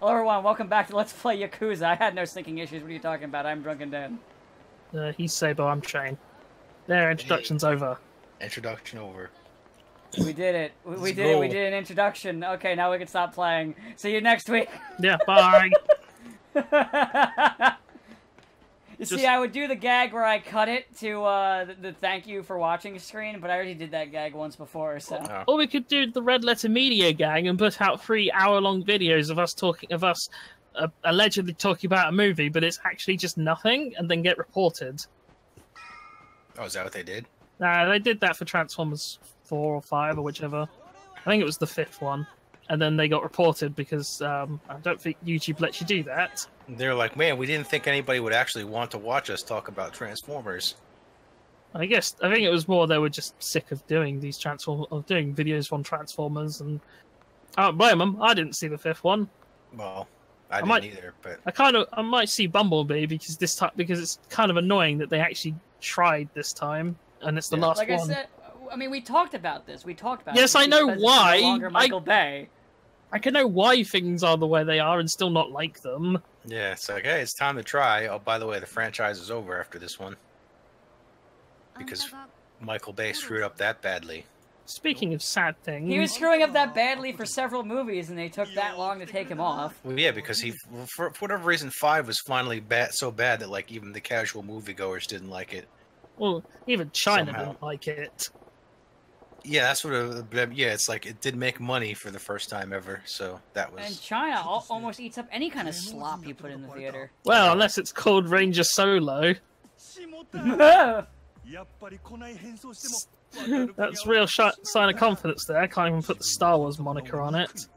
Hello everyone, welcome back to Let's Play Yakuza. I had no syncing issues. What are you talking about? I'm Drunken Dan. He's Sabo, I'm Shane. There, introduction's over. Introduction over. We did it. We did it. We did an introduction. Okay, now we can stop playing. See you next week. Yeah, bye. See, I would do the gag where I cut it to the thank you for watching screen, but I already did that gag once before, so. Oh. Or we could do the Red Letter Media gang and put out 3-hour-long videos of us allegedly talking about a movie, but it's actually just nothing, and then get reported. Oh, is that what they did? Nah, they did that for Transformers 4 or 5 or whichever. I think it was the 5th one. And then they got reported because I don't think YouTube lets you do that. They're like, man, we didn't think anybody would actually want to watch us talk about Transformers. I think it was more they were just sick of doing these doing videos on Transformers, and I don't blame them. I didn't see the 5th one. Well, I didn't either, but I might see Bumblebee because it's kind of annoying that they actually tried this time, and it's the last one. Like I said, I mean, we talked about this. Yes, I know why. It's no longer Michael Bay. I can know why things are the way they are and still not like them. yeah, it's like, hey, it's time to try. Oh, by the way, the franchise is over after this one. Because Michael Bay screwed up that badly. Speaking of sad things... He was screwing up that badly for several movies, and they took that long to take him off. Well, yeah, because for whatever reason, 5 was finally so bad that, like, even the casual moviegoers didn't like it. Well, even China Somehow. didn't like it. Yeah, that's what it's like it did make money for the first time ever, so that was... And China almost eats up any kind of slop you put in the theater. Well, unless it's called Ranger Solo. That's real sign of confidence there. I can't even put the Star Wars moniker on it.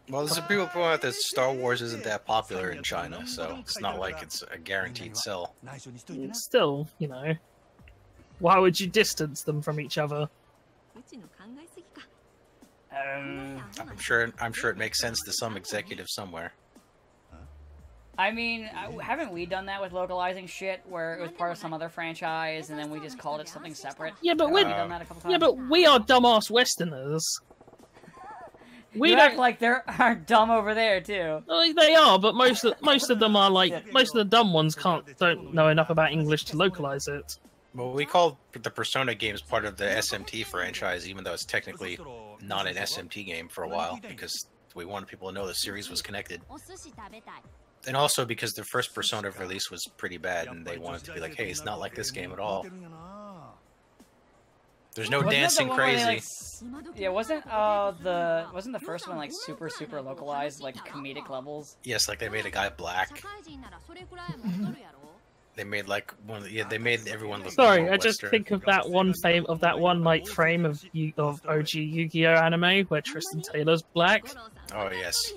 Well, there's some people point out that Star Wars isn't that popular in China, so it's not like it's a guaranteed sell. Still, you know, why would you distance them from each other? I'm sure it makes sense to some executive somewhere. I mean, haven't we done that with localizing shit, where it was part of some other franchise, and then we just called it something separate? Yeah, but we done that a couple times? Yeah, but we are dumbass Westerners. We act like they aren't dumb over there too. Well, they are, but most of them are like most of the dumb ones don't know enough about English to localize it. Well, we called the Persona games part of the SMT franchise, even though it's technically not an SMT game for a while, because we wanted people to know the series was connected. And also because the first Persona release was pretty bad, and they wanted to be like, hey, it's not like this game at all. There's no dancing crazy. Yeah, wasn't the first one like super localized, like comedic levels? Yes, like they made a guy black. They made like they made everyone look. Sorry, I just think of that one frame of OG Yu-Gi-Oh anime where Tristan Taylor's black. Oh yes.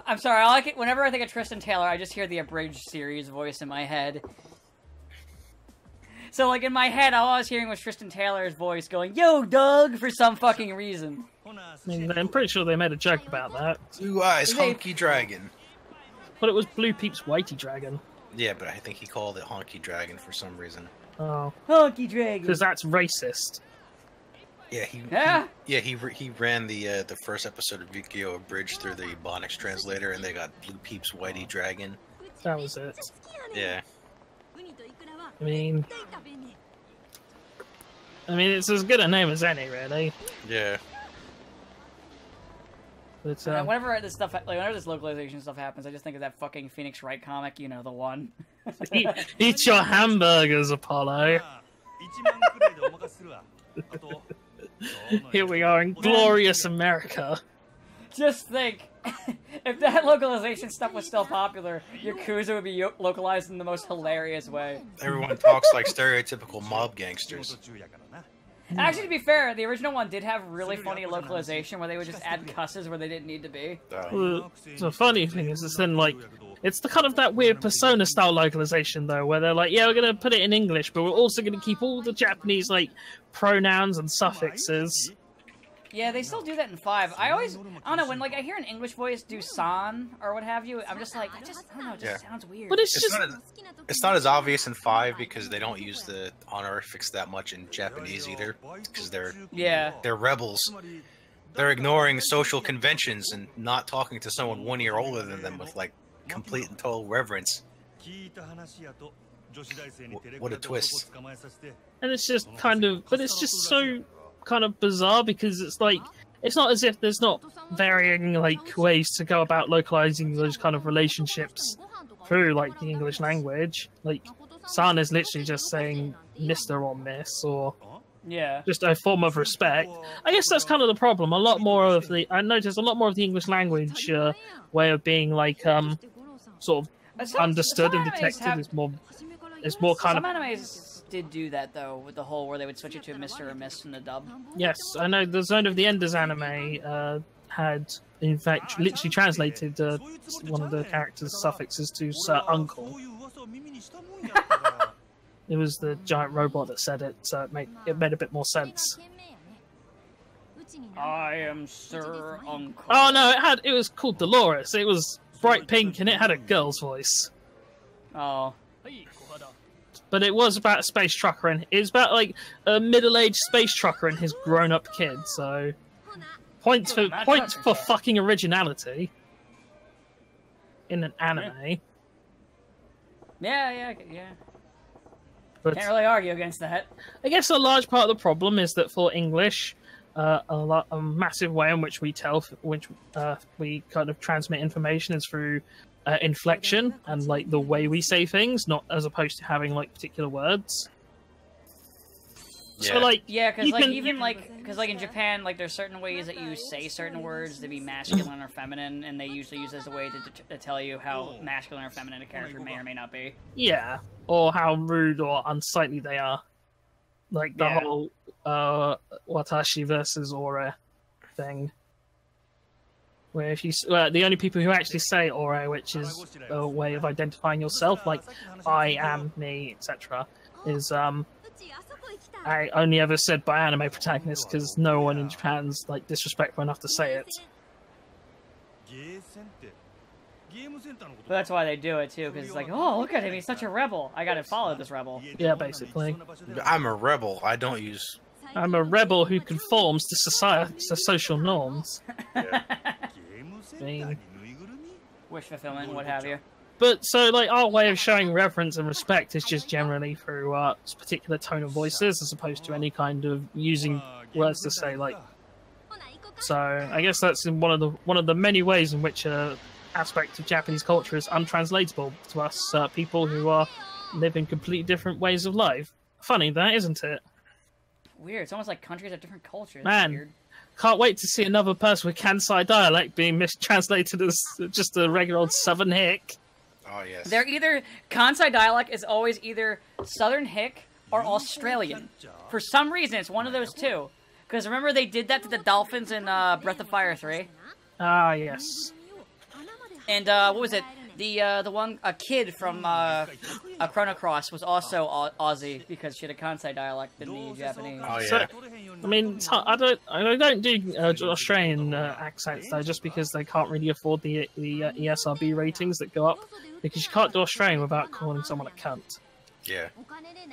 I'm sorry, I like it. Whenever I think of Tristan Taylor, I just hear the abridged series voice in my head. So, like, in my head, all I was hearing was Tristan Taylor's voice going, "Yo, Doug," for some fucking reason. I mean, I'm pretty sure they made a joke about that. Blue Eyes, Honky Dragon. But it was Blue Peep's Whitey Dragon. Yeah, but I think he called it Honky Dragon for some reason. Oh. Honky Dragon. Because that's racist. Yeah, he ran the first episode of Yu-Gi-Oh! Abridged through the Ebonics translator, and they got Blue Peep's Whitey Dragon. That was it. Yeah. I mean, it's as good a name as any, really. Yeah. But, whenever this localization stuff happens, I just think of that fucking Phoenix Wright comic, you know, the one. Eat your hamburgers, Apollo. Here we are in glorious America. Just think, if that localization stuff was still popular, Yakuza would be localized in the most hilarious way. Everyone talks like stereotypical mob gangsters. Actually, to be fair, the original one did have really funny localization where they would just add cusses where they didn't need to be. Well, the funny thing is, then, like, it's the kind of that weird Persona-style localization, though, where they're like, yeah, we're going to put it in English, but we're also going to keep all the Japanese, like, pronouns and suffixes. Yeah, they still do that in 5. I don't know, when, like, I hear an English voice do san, or what have you, I'm just like, I don't know, it just sounds weird. But it's not as obvious in 5 because they don't use the honorifics that much in Japanese either, because they're rebels. They're ignoring social conventions and not talking to someone 1 year older than them with like complete and total reverence. What a twist. And it's just kind of, but it's just so kind of bizarre because it's like, it's not as if there's not varying like ways to go about localizing those kind of relationships through like the English language. Like San is literally just saying Mr. or Miss or just a form of respect. I guess that's kind of the problem. I noticed a lot more of the English language way of being like sort of understood and detected is more kind of. Some animes did do that though with the whole where they would switch it to Mr. or Miss in the dub. Yes, I know the Zone of the Enders anime had in fact literally translated one of the characters' suffixes to Sir Uncle. It was the giant robot that said it, so it made a bit more sense. I am Sir Uncle. Oh no, it was called Dolores. It was bright pink and it had a girl's voice. Oh. But it was about a space trucker, and it was about like a middle-aged space trucker and his grown-up kid. So points for fucking originality in an anime. Yeah. But can't really argue against that. I guess a large part of the problem is that for English, a massive way in which we we kind of transmit information is through inflection and like the way we say things, not as opposed to having like particular words. Yeah. So like because like in Japan, like there's certain ways that you say certain words to be masculine or feminine, and they usually use it as a way to tell you how masculine or feminine a character may or may not be. Yeah, or how rude or unsightly they are. Like the whole watashi versus ore thing. Where if the only people who actually say ore, which is a way of identifying yourself, like I am me, etc., is I only ever said by anime protagonists because no one in Japan's like disrespectful enough to say it. But that's why they do it too, because it's like, oh, look at him, he's such a rebel. I gotta follow this rebel. Yeah, basically. I'm a rebel. I don't use. I'm a rebel who conforms to social norms. Yeah. I mean, Wish fulfillment, what have you. but so like our way of showing reverence and respect is just generally through particular tone of voices, as opposed to any kind of using words to say like. So I guess that's one of the many ways in which aspect of Japanese culture is untranslatable to us people who live in completely different ways of life. Funny that, isn't it? Weird. It's almost like countries have different cultures. Man, Weird. can't wait to see another person with Kansai dialect being mistranslated as just a regular old Southern hick. Oh yes. They're either Kansai dialect is always either Southern hick or Australian. For some reason, it's one of those two. Because remember they did that to the dolphins in Breath of Fire 3. Ah, yes. And what was it? The one kid from Chrono Cross was also Aussie because she had a Kansai dialect in the Japanese. Oh yeah. So, I mean, I don't do Australian accents though, just because they can't really afford the ESRB ratings that go up. Because you can't do Australian without calling someone a cunt. Yeah.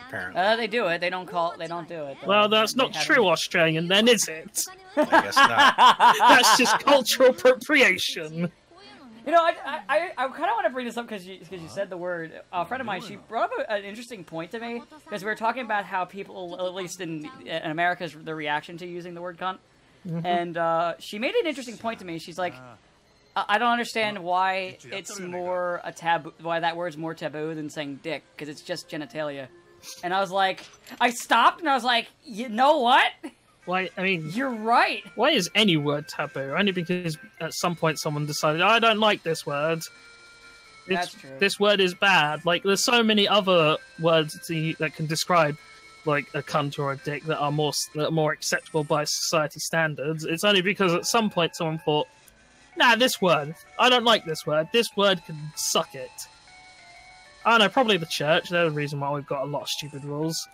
Apparently. They do it. They don't do it. Though. Well, that's not true Australian, then, is it? I guess not. That's just cultural appropriation. You know, I kind of want to bring this up because you said the word. A friend of mine, she brought up an interesting point to me because we were talking about how people, at least in America's, the reaction to using the word cunt. Mm-hmm. And she made an interesting point to me. She's like, I don't understand why it's more a taboo, why that word's more taboo than saying dick, because it's just genitalia. And I was like, I stopped and I was like, you know what? Why? I mean, you're right. Why is any word taboo? Only because at some point someone decided, I don't like this word. That's true. This word is bad. Like, there's so many other words that can describe, like, a cunt or a dick that are more acceptable by society standards. It's only because at some point someone thought, nah, this word, I don't like this word. This word can suck it. I know, probably the church. They're the reason why we've got a lot of stupid rules.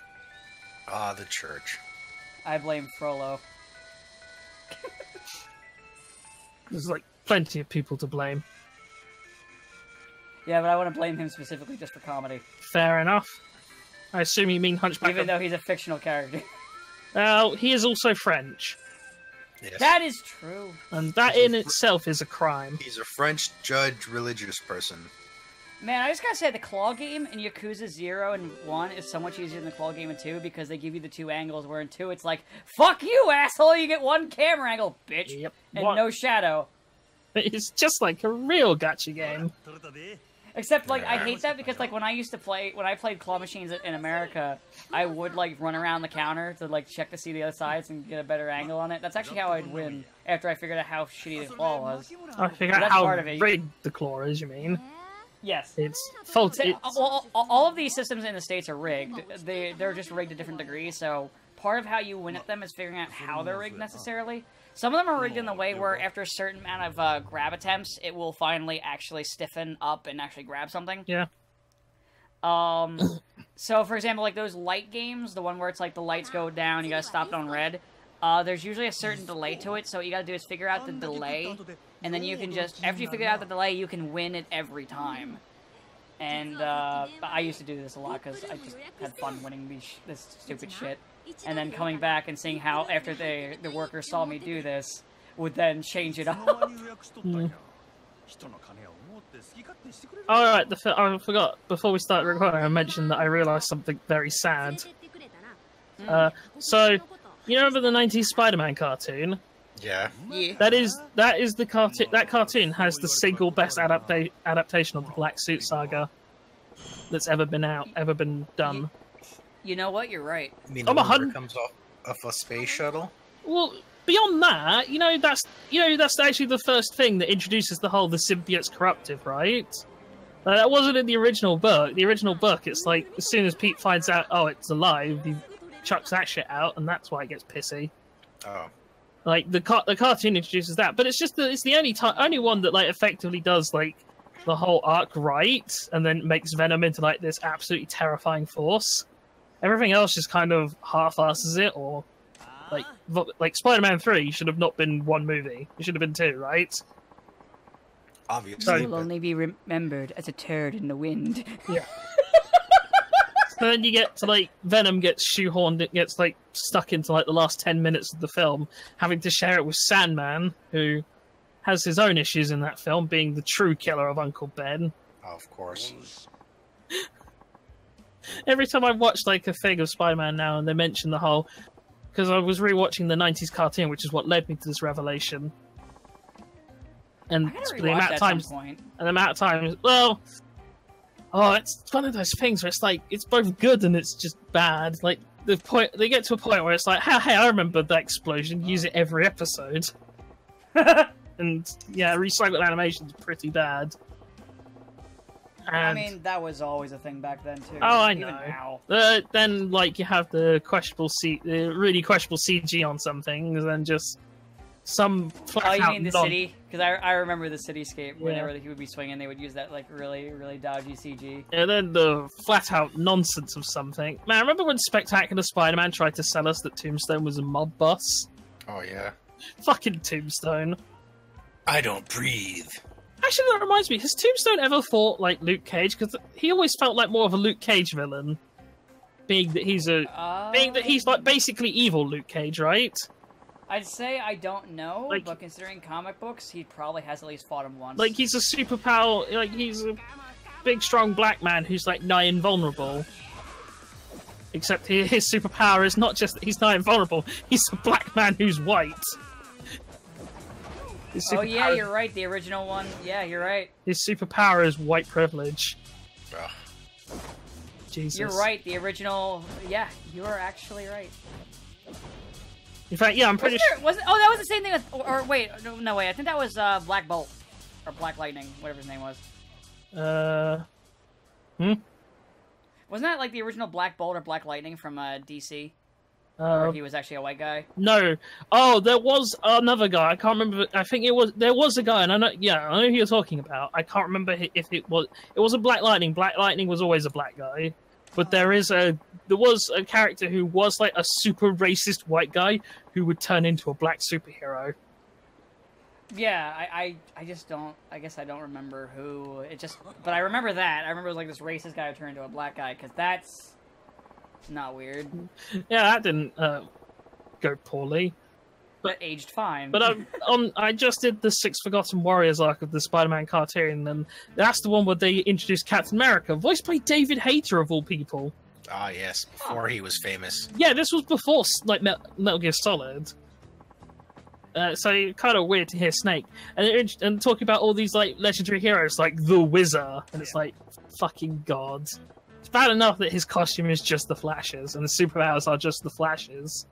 Ah, the church. I blame Frollo. There's, like, plenty of people to blame. Yeah, but I want to blame him specifically just for comedy. Fair enough. I assume you mean Hunchback. Even though he's a fictional character. Well, he is also French. Yes. That is true. And that in itself is a crime. He's a French judge, religious person. Man, I just gotta say, the claw game in Yakuza 0 and 1 is so much easier than the claw game in 2 because they give you the 2 angles, where in 2 it's like, fuck you, asshole, you get 1 camera angle, bitch, Yep. and no shadow. It's just like a real gacha game. Except, like, I hate that because, like, when I played claw machines in America, I would, like, run around the counter to, like, check to see the other sides and get a better angle on it. That's actually how I'd win, after I figured out how shitty the claw was. I figured out how rigged the claw is, you mean? Yes. It's faulty. All of these systems in the States are rigged. They're just rigged to different degrees, so part of how you win at them is figuring out how they're rigged necessarily. Some of them are rigged in the way where after a certain amount of grab attempts, it will finally actually stiffen up and actually grab something. Yeah. So, for example, like those light games, the one where it's like the lights go down, you gotta stop it on red, there's usually a certain delay to it, so what you gotta do is figure out the delay, and then you can just, after you figure out the delay, you can win it every time. And I used to do this a lot because I just had fun winning this stupid shit. And then coming back and seeing how, after the workers saw me do this, would then change it up. Alright, I forgot, before we started recording, I mentioned that I realised something very sad. So, you remember the 90s Spider-Man cartoon? Yeah. That is the cartoon. That cartoon has the single best adaptation of the Black Suit Saga that's ever been done. You know what? You're right. You mean the one where it comes off a space shuttle? Well, beyond that, that's actually the first thing that introduces the symbiote's corruptive, right? That wasn't in the original book. The original book, it's like as soon as Pete finds out, oh, it's alive, he chucks that shit out, and that's why it gets pissy. Oh. Like the cartoon introduces that, but it's just that it's the only one that like effectively does like the whole arc right, and then makes Venom into like this absolutely terrifying force. Everything else just kind of half-asses it, or like Spider-Man 3 should have not been one movie; it should have been 2, right? Obviously, he will only be remembered as a turd in the wind. Yeah. So then you get to like Venom gets shoehorned, it gets like stuck into like the last 10 minutes of the film, having to share it with Sandman, who has his own issues in that film, being the true killer of Uncle Ben. Oh, of course. Every time I watch like a thing of Spider-Man now, and they mention the whole, because I was rewatching the 90s cartoon, which is what led me to this revelation. And the amount of times, well. Oh, it's one of those things where it's like, it's both good and it's just bad. Like, they get to a point where it's like, hey, I remember that explosion, use it every episode. And, yeah, recycled animation is pretty bad. And, I mean, that was always a thing back then, too. Oh, I Even know. now. Then, like, you have the really questionable CG on some things, and just some flat you mean the city? Because I remember the cityscape. Whenever he would be swinging, they would use that like really, really dodgy CG. And then the flat-out nonsense of something. Man, I remember when Spectacular Spider-Man tried to sell us that Tombstone was a mob boss? Oh, yeah. Fucking Tombstone. I don't breathe. Actually, that reminds me, has Tombstone ever fought, like, Luke Cage? Because he always felt like more of a Luke Cage villain. Being that he's like, basically evil Luke Cage, right? I'd say I don't know, but considering comic books, he probably has at least fought him once. Like, he's a superpower, like, he's a big, strong black man who's, like, nigh invulnerable. Except his superpower is not just that he's nigh invulnerable, he's a black man who's white. Oh yeah, you're right, the original one. Yeah, you're right. His superpower is white privilege. Ugh. Jesus. You're right, the original... Yeah, you are actually right. In fact, yeah, I'm pretty sure. Oh, that was the same thing with. Or wait, no, wait. I think that was Black Bolt or Black Lightning, whatever his name was. Wasn't that like the original Black Bolt or Black Lightning from DC? Where he was actually a white guy. No. Oh, there was another guy. I can't remember. I think there was a guy, and I know who you're talking about. I can't remember if it was. It was a Black Lightning. Black Lightning was always a black guy. But there was a character who was like a super racist white guy who would turn into a black superhero. Yeah, I just don't. I guess I don't remember who. But I remember that. I remember it was like this racist guy who turned into a black guy because that's not weird. Yeah, that didn't go poorly. but aged fine. But I just did the Six Forgotten Warriors arc of the Spider-Man cartoon, and that's the one where they introduced Captain America, voiced by David Hayter of all people. Ah, yes, before he was famous. Yeah, this was before like Metal Gear Solid. So kind of weird to hear Snake and talking about all these like legendary heroes like the Wizard, and it's like fucking god. It's bad enough that his costume is just the Flashes and the superpowers are just the Flashes.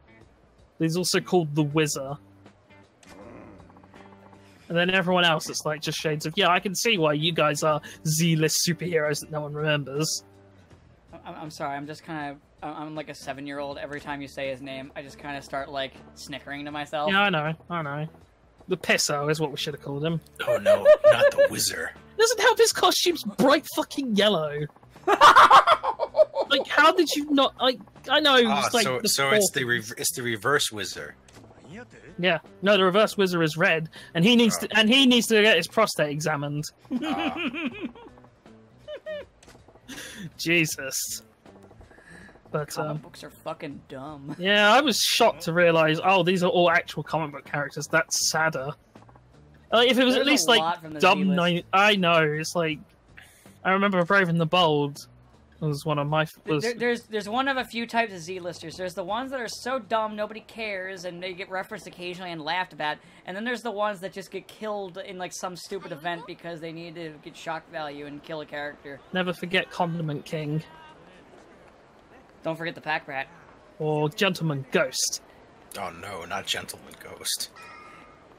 He's also called the Wizard. And then everyone else, it's like just shades of, yeah, I can see why you guys are Z-list superheroes that no one remembers. I'm sorry, I'm just kind of... I'm like a 7-year-old. Every time you say his name, I just kind of start, like, snickering to myself. Yeah, I know. The Pisso is what we should have called him. Oh no, not the Wizard. Doesn't help his costume's bright fucking yellow. Like, how did you not... Like, I know, it's like it's the reverse Wizard. Yeah, no, the reverse Wizard is red, and he needs to get his prostate examined. Jesus. But comic books are fucking dumb. Yeah, I was shocked to realize, oh, these are all actual comic book characters. That's sadder. Like, if it was at least like dumb I know. It's like I remember Brave and the Bold was one of my. There's one of a few types of Z-listers. There's the ones that are so dumb nobody cares and they get referenced occasionally and laughed about, and then there's the ones that just get killed in like some stupid event because they need to get shock value and kill a character. Never forget Condiment King. Don't forget the Pack Rat. Or Gentleman Ghost. Oh no, not Gentleman Ghost.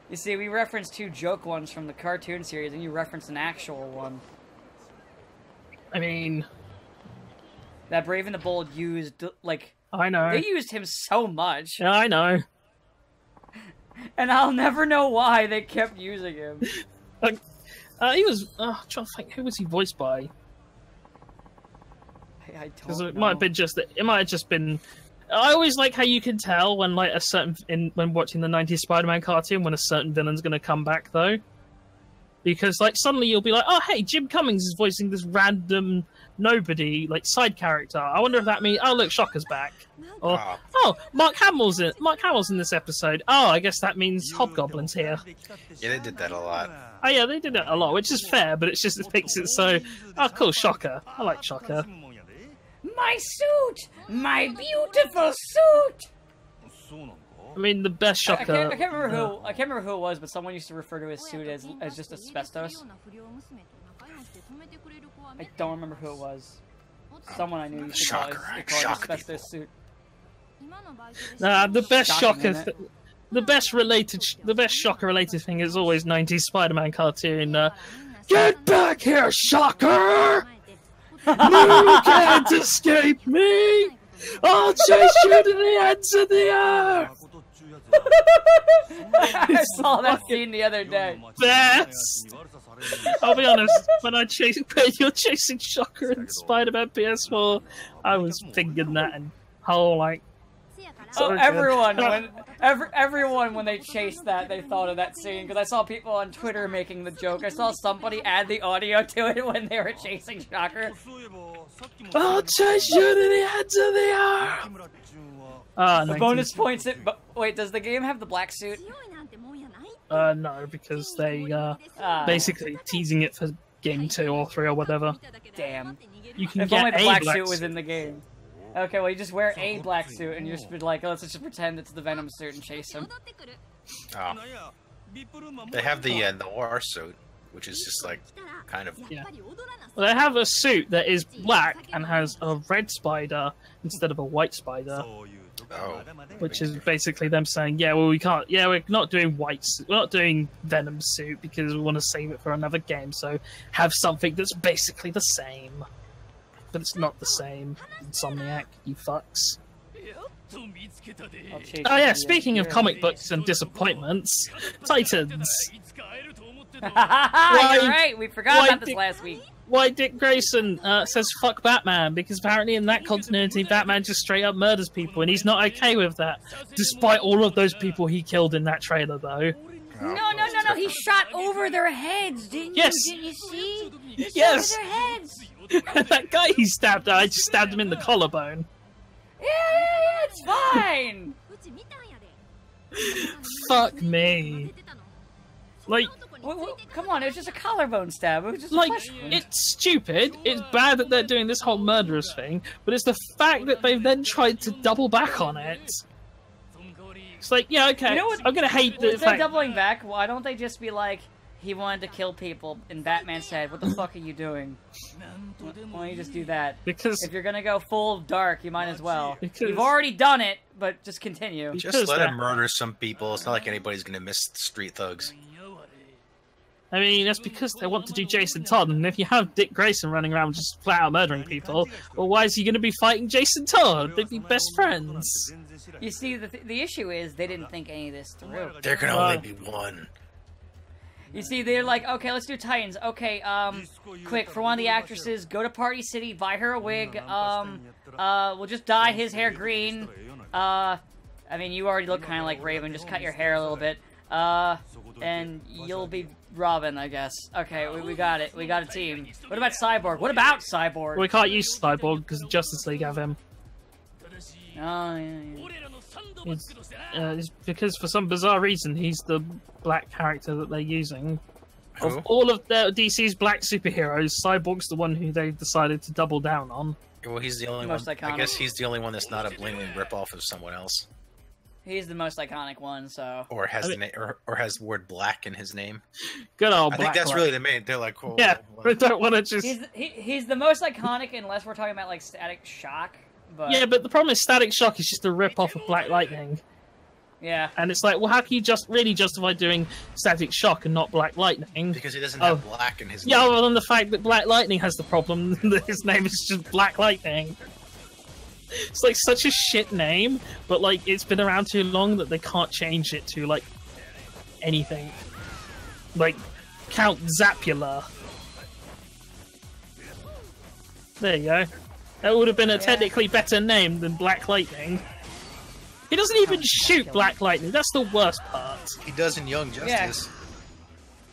You see, we referenced 2 joke ones from the cartoon series, and you referenced an actual one. I mean... That Brave and the Bold used, like... I know. They used him so much. Yeah, I know. And I'll never know why they kept using him. Like, he was... I'm trying to think, who was he voiced by? I don't Because it know. might have been just... It might have just been... I always like how you can tell when, like, when watching the 90s Spider-Man cartoon when a certain villain's going to come back, though. Because, like, suddenly you'll be like, oh, hey, Jim Cummings is voicing this random nobody, like, side character. I wonder if that means, oh, look, Shocker's back. Or, oh, Mark Hamill's in this episode. Oh, I guess that means Hobgoblin's here. Yeah, they did that a lot. Oh, yeah, they did that a lot, which is fair, but it's just, it makes it so, oh, cool, Shocker. I like Shocker. My suit! My beautiful suit! I mean, the best Shocker... I can't remember who it was, but someone used to refer to his suit as just asbestos. I don't remember who it was. Someone I knew used to call it asbestos suit. Nah, the best Shocker... The best Shocker-related thing is always 90s Spider-Man cartoon. Get back here, Shocker! You can't escape me! I'll chase you to the ends of the earth! I saw that scene the other day. Best! I'll be honest, when you're chasing Shocker in Spider-Man PS4, I was thinking that and whole like... Oh, everyone when they chased that, they thought of that scene, because I saw people on Twitter making the joke. I saw somebody add the audio to it when they were chasing Shocker. I'll chase you to the ends of the earth! The bonus points it, but wait, does the game have the black suit? No, because they, basically teasing it for game 2 or 3 or whatever. Damn. You can if get only the a black suit was in the game. Okay, well, you just wear a black suit and you just be like, let's just pretend it's the Venom suit and chase him. Oh. They have the noir suit, which is just like, kind of... Yeah. Well, they have a suit that is black and has a red spider instead of a white spider. Oh. Which is basically them saying, yeah, well, we can't... Yeah, we're not doing we're not doing Venom suit because we want to save it for another game, so have something that's basically the same. But it's not the same. Insomniac, you fucks. Oh yeah, speaking of comic books and disappointments, Titans. You're right, we forgot about this last week. Why Dick Grayson says fuck Batman, because apparently in that continuity Batman just straight up murders people and he's not okay with that. Despite all of those people he killed in that trailer though. No, he shot over their heads, didn't you? Didn't you see? He shot over their heads. That guy he stabbed, I just stabbed him in the collarbone. Yeah, it's fine. Fuck me. Like, Come on, it was just a collarbone stab. It was just a like, flesh wound. it's stupid. It's bad that they're doing this whole murderous thing, but it's the fact that they've then tried to double back on it. It's like, yeah, okay, You know what- I'm gonna hate the Instead of fact... doubling back, why don't they just be like, he wanted to kill people, and Batman said, what the fuck are you doing? Why don't you just do that? Because If you're gonna go full dark, you might as well. Because- You've already done it, but just continue. Just let that- him murder some people. It's not like anybody's gonna miss street thugs. I mean, that's because they want to do Jason Todd, and if you have Dick Grayson running around just flat out murdering people, well, why is he going to be fighting Jason Todd? They'd be best friends. You see, the issue is they didn't think any of this through. There can only be one. You see, they're like, okay, let's do Titans. Okay, quick, for one of the actresses, go to Party City, buy her a wig, we'll just dye his hair green. I mean, you already look kind of like Raven, just cut your hair a little bit. And you'll be Robin, I guess. Okay, we got it. We got a team. What about Cyborg? What about Cyborg? We can't use Cyborg because the Justice League have him. Oh, yeah. It's because for some bizarre reason he's the black character that they're using. Who? Of all of their DC's black superheroes, Cyborg's the one who they've decided to double down on. Well, he's the only Most one. iconic. I guess he's the only one that's not a bling ripoff of someone else, He's the most iconic one, so... or has or has the word black in his name. Good old I black. think that's light. really the main. They're like, oh, Yeah, well, we don't want to just. He's the most iconic unless we're talking about, like, Static Shock, but... Yeah, but the problem is Static Shock is just a rip off of Black Lightning. Yeah. And it's like, well, how can you just really justify doing Static Shock and not Black Lightning? because he doesn't have black in his name. Yeah, other than the fact that Black Lightning has the problem that his name is just Black Lightning. It's like such a shit name, but like it's been around too long that they can't change it to like anything. Like Count Zapula. There you go. That would have been a technically better name than Black Lightning. He doesn't even shoot Black Lightning. That's the worst part. He does in Young Justice.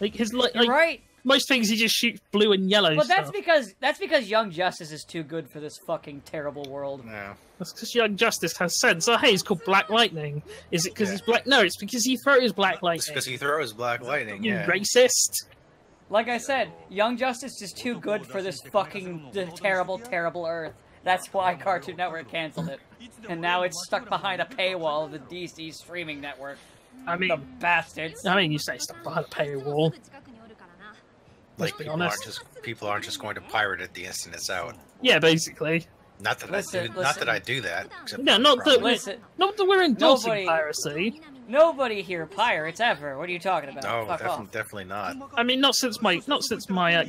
Like his You're like right. most things he just shoots blue and yellow. But that's stuff. because Young Justice is too good for this fucking terrible world. No. That's because Young Justice has sense. Oh, hey, he's called Black Lightning. Is it because he's black? No, it's because he throws Black It's Lightning. because he throws black lightning. You Yeah. racist. Like I said, Young Justice is too good for this fucking terrible, terrible Earth. That's why Cartoon Network canceled it. And now it's stuck behind a paywall of the DC streaming network. I The mean, bastards. you say stuff behind a paywall. Like be people honest. aren't just going to pirate it the instant it's out. Yeah, basically. Not that Listen, not that I do that. except Yeah, for not that, probably- Listen, not that we're endorsing Nobody- piracy. nobody here pirates ever. What are you talking about? No, Fuck off. definitely not. I mean, not since my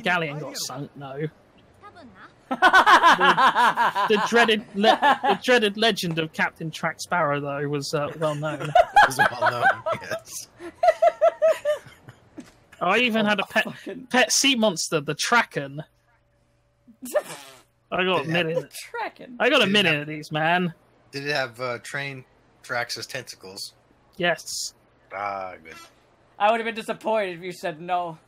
galleon got sunk. No, the dreaded legend of Captain Track Sparrow though was well known. As well known, yes. I even had a Fucking pet sea monster, the Tracken. I got a minute. Tracking. I got a minute of these, man. Did it have train tracks as tentacles? Yes. Ah, good. I would have been disappointed if you said no.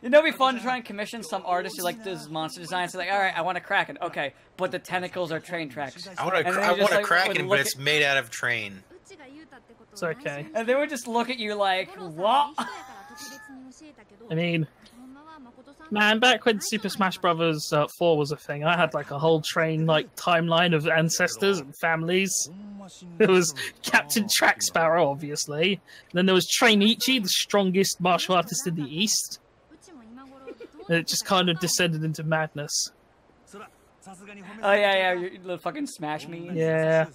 You know, it'd be fun to try and commission some artist who like does monster designs. So like, all right, I want a Kraken. Okay, but the tentacles are train tracks. I want And then a you just, like, Kraken, would but look it's at- made out of train. It's okay. And they would just look at you like, what? I mean, man, back when Super Smash Bros. 4 was a thing, I had like a whole train like timeline of ancestors and families. There was Captain Track Sparrow, obviously. And then there was Trainichi, the strongest martial artist in the East. And it just kind of descended into madness. Oh yeah, the fucking Smash memes. Yeah.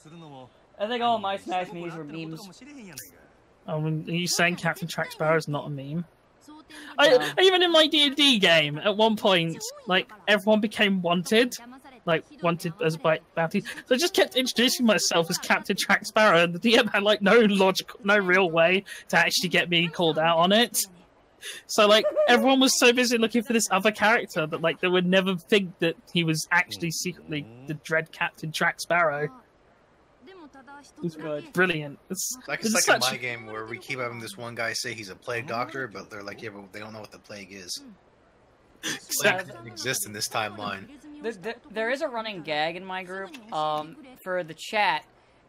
I think all my Smash memes were memes. I mean, are you saying Captain Track Sparrow is not a meme? Even in my D&D game, at one point, like, everyone became wanted. Like, wanted as bounty. So I just kept introducing myself as Captain Track Sparrow, and the DM had, like, no real way to actually get me called out on it. So, like, everyone was so busy looking for this other character that, like, they would never think that he was actually secretly the dread Captain Track Sparrow. It's good. Brilliant. It's Like it's it's like such- in my game where we keep having this one guy say he's a plague doctor, but they're like, yeah, but they don't know what the plague is. Plague doesn't exist in this timeline. There is a running gag in my group for the chat.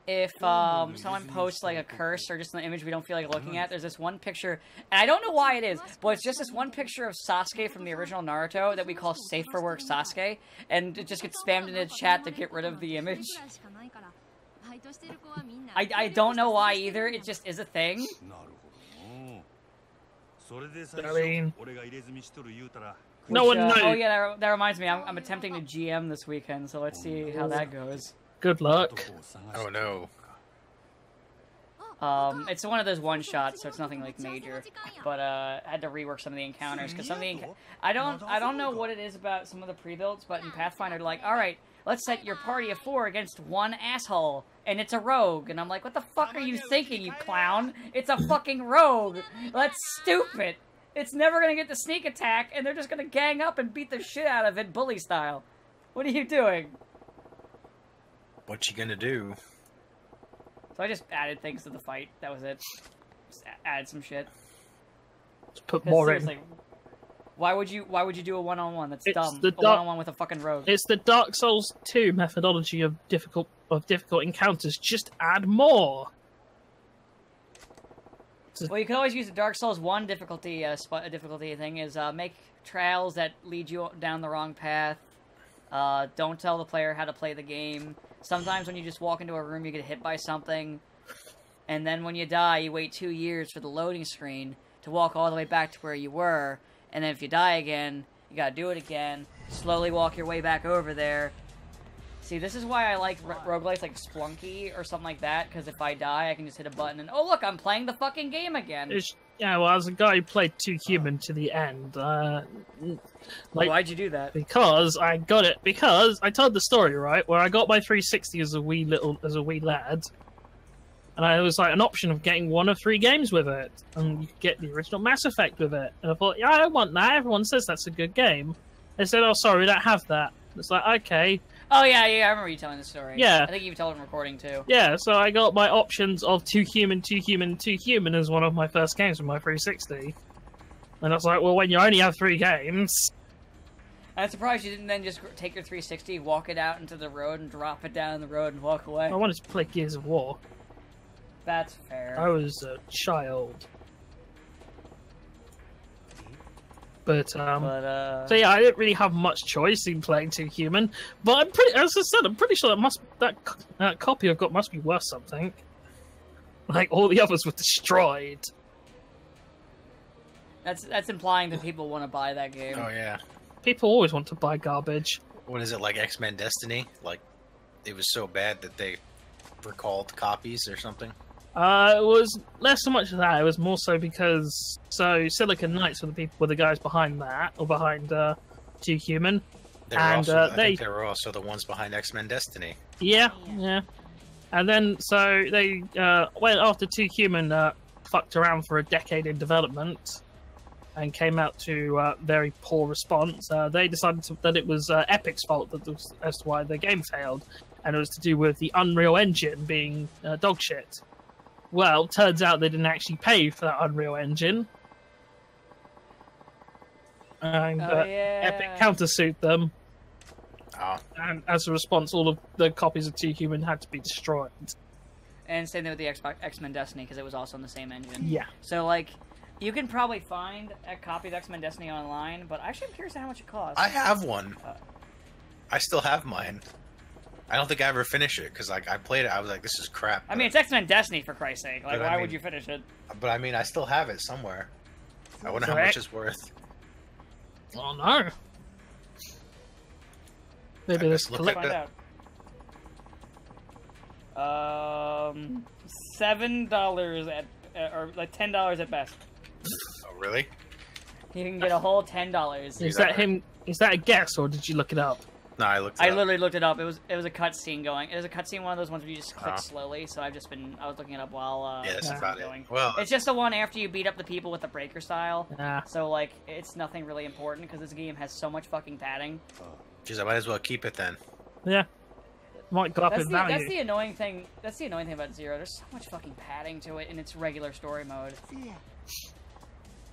if someone posts like a curse or just an image we don't feel like looking at, there's this one picture, and I don't know why it is, but it's just this one picture of Sasuke from the original Naruto that we call Safe for Work Sasuke, and it just gets spammed into the chat to get rid of the image. I don't know why either, it just is a thing. I mean, no one knows. Oh yeah, that reminds me, I'm attempting to GM this weekend, so let's see how that goes. Good luck. Oh no. It's one of those one-shots, so it's nothing like major. But I had to rework some of the encounters because some of the I don't know what it is about some of the pre-builds, but in Pathfinder, they're like, all right, let's set your party of 4 against one asshole, and it's a rogue. And I'm like, what the fuck are you thinking, you clown? It's a fucking rogue. That's stupid. It's never gonna get the sneak attack, and they're just gonna gang up and beat the shit out of it, bully style. What are you doing? What you gonna do? So I just added things to the fight. That was it. Just added some shit. Let's put more in. Why would you do a one-on-one? That's dumb. The a one-on-one with a fucking rogue. It's the Dark Souls 2 methodology of difficult encounters. Just add more. Well, you can always use the Dark Souls 1 difficulty thing is make trails that lead you down the wrong path. Don't tell the player how to play the game. Sometimes when you just walk into a room, you get hit by something. And then when you die, you wait 2 years for the loading screen to walk all the way back to where you were. And then if you die again, you gotta do it again. Slowly walk your way back over there. See, this is why I like roguelites like Splunky or something like that, because if I die, I can just hit a button and, oh look, I'm playing the fucking game again. Yeah, well, as a guy who played 2 Human to the end, why'd you do that? Because I got it. Because I told the story, right, where I got my 360 as a wee lad, and I was like an option of getting 1 of 3 games with it, and you could get the original Mass Effect with it. And I thought, yeah, I want that. Everyone says that's a good game. They said, oh, sorry, we don't have that. It's like, okay. Oh, yeah, I remember you telling the story. Yeah. I think you've told in recording, too. Yeah, so I got my options of 2 Human, 2 Human, 2 Human as one of my first games with my 360. And I was like, well, when you only have 3 games... I'm surprised you didn't then just take your 360, walk it out into the road, and drop it down the road and walk away. I wanted to play Gears of War. That's fair. I was a child. But so yeah, I didn't really have much choice in playing 2 Human. But as I said, I'm pretty sure that copy I've got must be worth something. Like all the others were destroyed. That's implying that people want to buy that game. Oh yeah. People always want to buy garbage. What is it, like X-Men Destiny? Like, it was so bad that they recalled copies or something? It was less so much of that. It was more so because Silicon Knights were the guys behind that, or behind 2 Human. I think they were also the ones behind X-Men Destiny. Yeah. And then so they went after 2 Human, fucked around for a decade in development, and came out to very poor response. They decided that it was Epic's fault as to why the game failed, and it was to do with the Unreal Engine being dog shit. Well, turns out they didn't actually pay for that Unreal Engine. And Epic countersued them. Oh. And as a response, all of the copies of 2 Human had to be destroyed. And same thing with the X-Men Destiny, because it was also on the same engine. Yeah. So, like, you can probably find a copy of X-Men Destiny online, but actually I'm curious how much it costs. I have one. I still have mine. I don't think I ever finished it, because like I played it, I was like, this is crap. I mean, it's X-Men Destiny, for Christ's sake. Like, why would you finish it? But I mean, I still have it somewhere. I wonder how much it's worth. Oh no. Maybe let's find out. $7 or like $10 at best. Oh really? You can get a whole $10. Is that him? Is that a guess, or did you look it up? No, I literally looked it up. It was a cutscene going. It was a cutscene, one of those ones where you just click slowly. So I was looking it up while yeah, that's about going. It. Well, it's just the one after you beat up the people with the breaker style. Yeah. So like, it's nothing really important because this game has so much fucking padding. Jeez, I might as well keep it then. Yeah. Might go up in value. That's the annoying thing. That's the annoying thing about Zero. There's so much fucking padding to it in its regular story mode.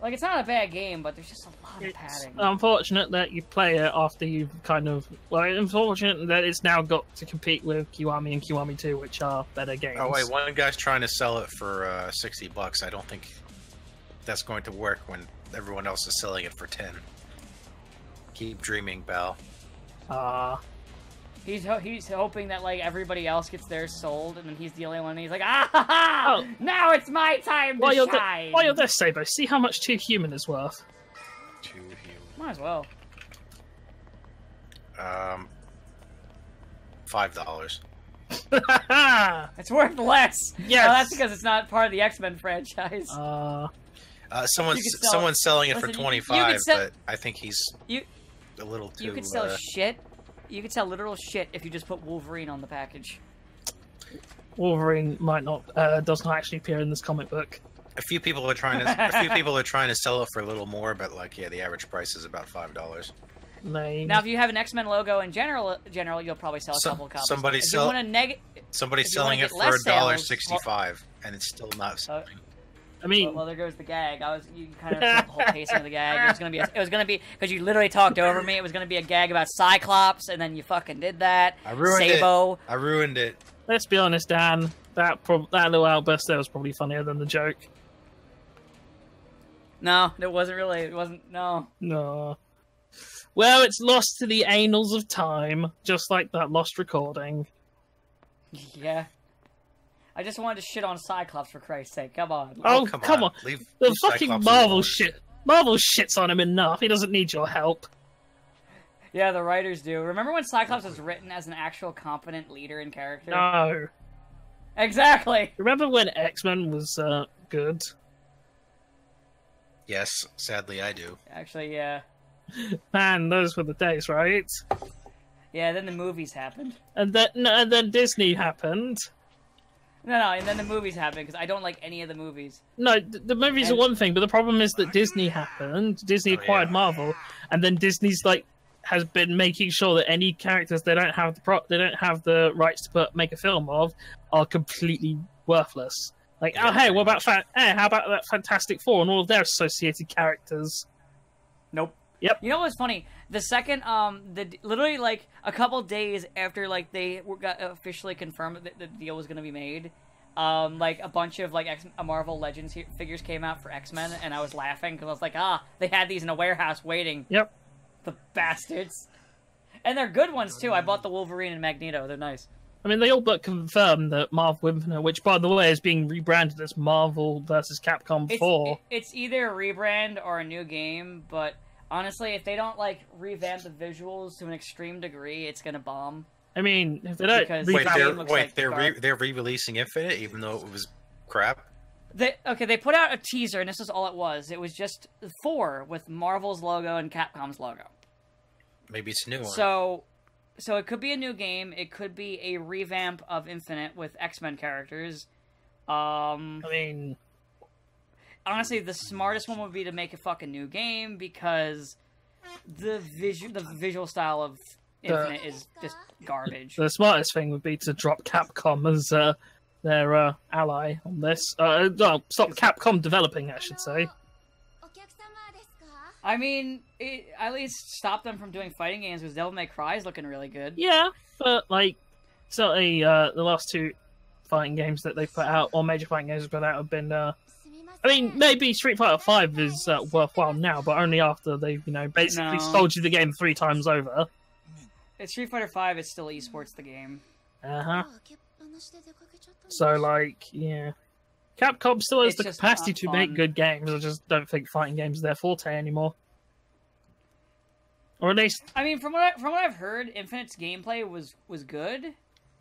Like, it's not a bad game, but there's just a lot of It's padding. unfortunate that you play it after you've kind of... Well, unfortunate that it's now got to compete with Kiwami and Kiwami 2, which are better games. Oh wait, one guy's trying to sell it for $60. I don't think that's going to work when everyone else is selling it for 10. Keep dreaming, pal. He's hoping that like everybody else gets theirs sold, and then he's the only one. And he's like, ah ha ha! Now it's my time to shine. While you're there, Sabo, see how much 2 Human is worth. 2 Human. Might as well. $5. It's worth less. Yes. Well, that's because it's not part of the X-Men franchise. Someone's selling it for 25, but I think he's a little too. You could sell shit. You could sell literal shit if you just put Wolverine on the package. Wolverine might not does not actually appear in this comic book. A few people are trying to sell it for a little more, but like the average price is about $5. Now, if you have an X-Men logo in general, you'll probably sell a couple copies. Somebody's selling it for $1.65, and it's still not selling. I mean, well, there goes the gag. You kind of took the whole pacing of the gag. It was gonna be because you literally talked over me. It was gonna be a gag about Cyclops, and then you fucking did that. I ruined Sabo. it. I ruined it. Let's be honest, Dan. That little outburst there was probably funnier than the joke. No, it wasn't really. It wasn't. No. No. Well, it's lost to the annals of time, just like that lost recording. Yeah. I just wanted to shit on Cyclops for Christ's sake. Come on. Oh, come on. Leave the fucking Cyclops Marvel alone. shit. Marvel shits on him enough. He doesn't need your help. Yeah, the writers do. Remember when Cyclops was written as an actual competent leader in character? No. Exactly. Remember when X-Men was good? Yes, sadly I do. Actually, yeah. Man, those were the days, right? Yeah, then the movies happened. And then Disney happened. No, and then the movies happened, because I don't like any of the movies. No, the movies are one thing, but the problem is that Disney happened. Disney acquired Marvel, and then Disney's has been making sure that any characters they don't have the rights to make a film of are completely worthless. Like, Yeah, hey, what about how about that Fantastic Four and all of their associated characters? Nope. Yep. You know what's funny? The second, literally like a couple days after like they got officially confirmed that the deal was going to be made, like a bunch of like Marvel Legends figures came out for X-Men, and I was laughing because I was like, they had these in a warehouse waiting. Yep. The bastards. And they're good ones too. I bought the Wolverine and Magneto. They're nice. I mean, they all but confirmed that Marvel Infinite, which by the way is being rebranded as Marvel vs. Capcom 4. It's either a rebrand or a new game, but honestly, if they don't like revamp the visuals to an extreme degree, it's gonna bomb. I mean, if they don't they're re-releasing Infinite even though it was crap. They put out a teaser, and this is all it was. It was just 4 with Marvel's logo and Capcom's logo. Maybe it's a new one. So it could be a new game. It could be a revamp of Infinite with X-Men characters. I mean, honestly, the smartest one would be to make a fucking new game because the visual style of Infinite is just garbage. The smartest thing would be to drop Capcom as their ally on this. Stop Capcom developing, I should say. I mean, at least stop them from doing fighting games because Devil May Cry is looking really good. Yeah, but certainly the last 2 fighting games that they put out, or major fighting games they put out, have been. I mean, maybe Street Fighter V is worthwhile now, but only after they've basically sold you the game 3 times over. It's Street Fighter V. It's still esports the game. So yeah. Capcom still has the capacity to make good games. I just don't think fighting games are their forte anymore. Or at least, I mean, from what I've heard, Infinite's gameplay was good,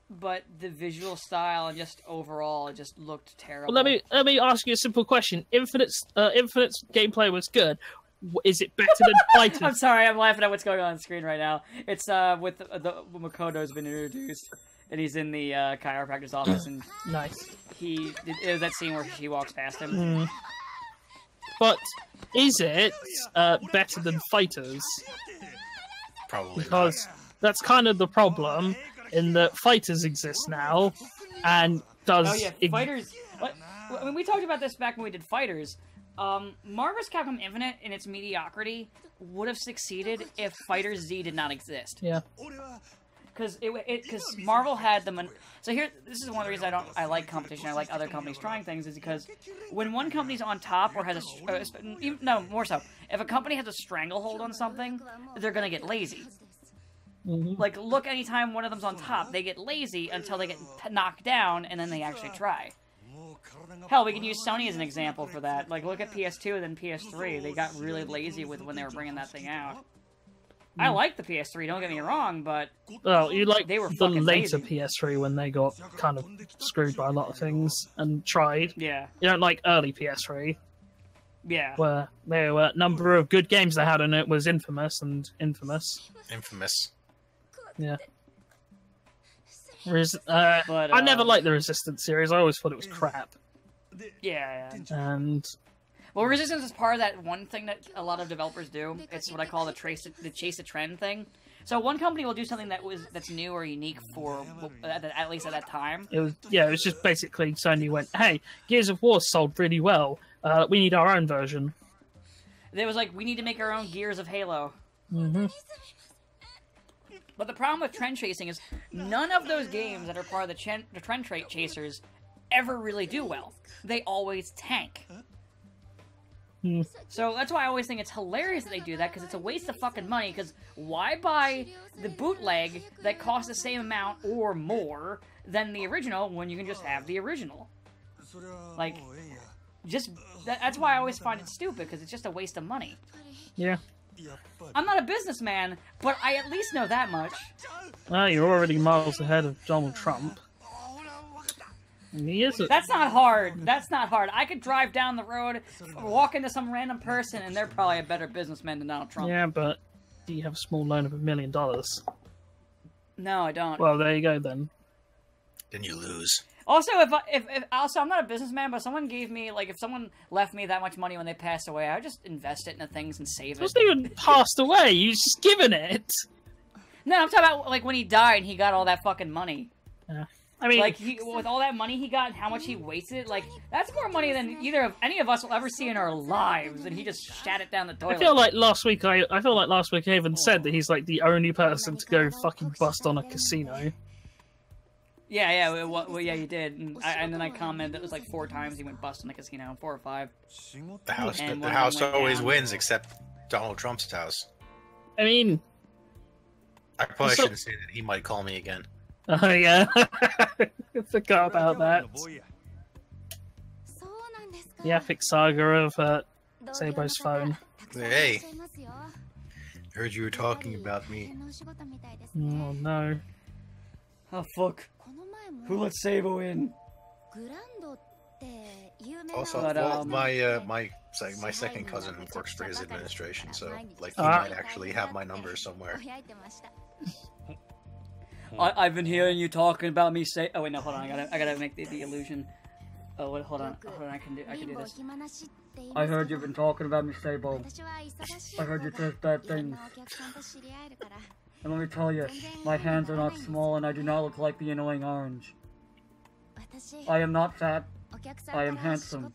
but the visual style and just overall it just looked terrible. Well, let me ask you a simple question. Infinite's gameplay was good. Is it better than Fighters? I'm sorry, I'm laughing at what's going on the screen right now. It's with the Makoto's been introduced, and he's in the chiropractor's office, and nice. It was that scene where she walks past him. But is it better than Fighters? Probably because not. That's kind of the problem in that Fighters exist now, and does. Oh yeah, Fighters. I mean, we talked about this back when we did Fighters. Marvel's Capcom Infinite, in its mediocrity, would have succeeded if Fighter Z did not exist. Yeah. Because Marvel had the so here, this is one of the reasons I like competition. I like other companies trying things, is because when one company's on top or has more so, if a company has a stranglehold on something, they're gonna get lazy. Like, look, anytime one of them's on top, they get lazy until they get knocked down, and then they actually try. Hell, we can use Sony as an example for that. Like, look at PS2 and then PS3. They got really lazy with when they were bringing that thing out. I like the PS3, don't get me wrong, but... Well, you like they were the later lazy. PS3 when they got kind of screwed by a lot of things and tried. Yeah. You don't like early PS3. Yeah. Where there were a number of good games they had in it was Infamous and Infamous. Infamous. Yeah. I never liked the Resistance series. I always thought it was crap. Yeah. And... Well, Resistance is part of that one thing that a lot of developers do. It's what I call the chase a trend thing. So one company will do something that's new or unique for at least at that time. It was just basically Sony went, hey, Gears of War sold really well. We need our own version. It was like, we need to make our own Gears of Halo. But the problem with trend chasing is none of those games that are part of the trend chasers ever really do well. They always tank. So that's why I always think it's hilarious that they do that, because it's a waste of fucking money, because why buy the bootleg that costs the same amount or more than the original when you can just have the original? Like, that's why I always find it stupid, because it's just a waste of money. Yeah. I'm not a businessman, but I at least know that much. Well, you're already miles ahead of Donald Trump. He isn't. That's not hard. That's not hard. I could drive down the road, walk into some random person, and they're probably a better businessman than Donald Trump. Yeah, but do you have a small loan of $1 million? No, I don't. Well, there you go then. Then you lose. Also, also, I'm not a businessman, but someone gave me, like, if someone left me that much money when they passed away, I would just invest it into things and save it. It wasn't even passed away. You just given it. No, I'm talking about, like, when he died and he got all that fucking money. Yeah. I mean, like, with all that money he got and how much he wasted, like, that's more money than any of us will ever see in our lives, and he just shat it down the toilet. I feel like last week I even said that he's like the only person to go fucking bust on a casino. Yeah, well, yeah, you did, and then I commented that it was like 4 times he went bust in the casino, 4 or 5. The house always wins, except Donald Trump's house. I mean, I probably shouldn't say that. He might call me again. Oh yeah, I forgot about that. The epic saga of Sabo's phone. Hey, heard you were talking about me. Oh no. Oh fuck. Who let Sabo in? Also, my second cousin works for his administration, so like he might actually have my number somewhere. I've been hearing you talking about me say. Oh wait, no, hold on. I gotta make the illusion. Oh wait, hold on. I can do this. I heard you've been talking about me, Sabo. I heard you said bad things. And let me tell you, my hands are not small, and I do not look like the annoying orange. I am not fat. I am handsome,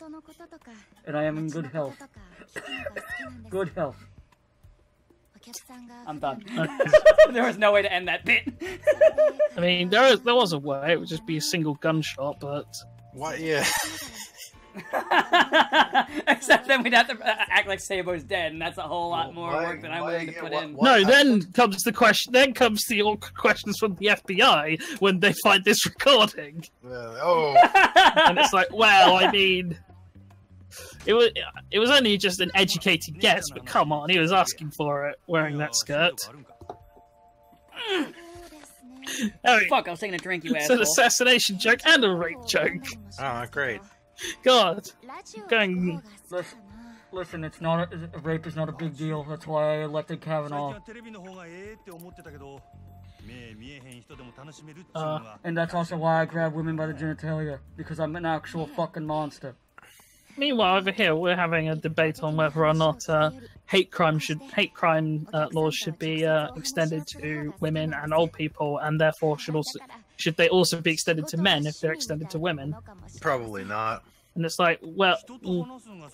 and I am in good health. Good health. I'm done. There was no way to end that bit. I mean, there was a way. It would just be a single gunshot, but... What? Yeah. Except then we'd have to act like Sabo's dead, and that's a whole lot more work than I'm willing to put in. No, then comes the question. Then comes the awkward questions from the FBI when they find this recording. And it's like, well, I mean, it was only just an educated guess, but come on, he was asking for it, wearing that skirt. I mean, fuck, I was taking a drink, you it's asshole. an assassination joke and a rape joke. Oh, great. God. Going... Listen, it's not rape is not a big deal. That's why I elected Kavanaugh. And that's also why I grab women by the genitalia, because I'm an actual fucking monster. Meanwhile, over here, we're having a debate on whether or not hate crime laws should be extended to women and old people, and therefore should they also be extended to men if they're extended to women? Probably not. And it's like, well,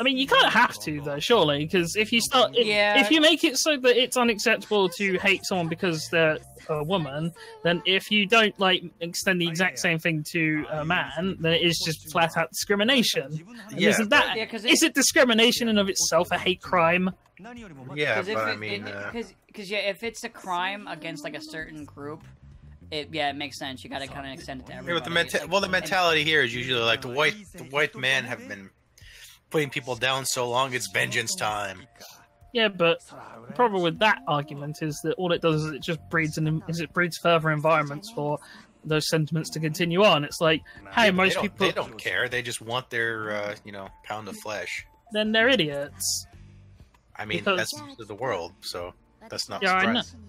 I mean, you kind of have to, though, surely, because if you start, if you make it so that it's unacceptable to hate someone because they're a woman, then if you don't like extend the exact same thing to a man, then it is just flat out discrimination. And isn't that is it discrimination in of itself a hate crime? Yeah, but I mean, because if it's a crime against like a certain group. It makes sense. You got to kind of extend it to everybody. Yeah, but the mentality here is usually like the white men have been putting people down so long. It's vengeance time. Yeah, but the problem with that argument is that all it does is it just breeds further environments for those sentiments to continue on. It's like, hey, most people they don't care. They just want their pound of flesh. Then they're idiots. I mean, that's the world, so that's not I know. surprising.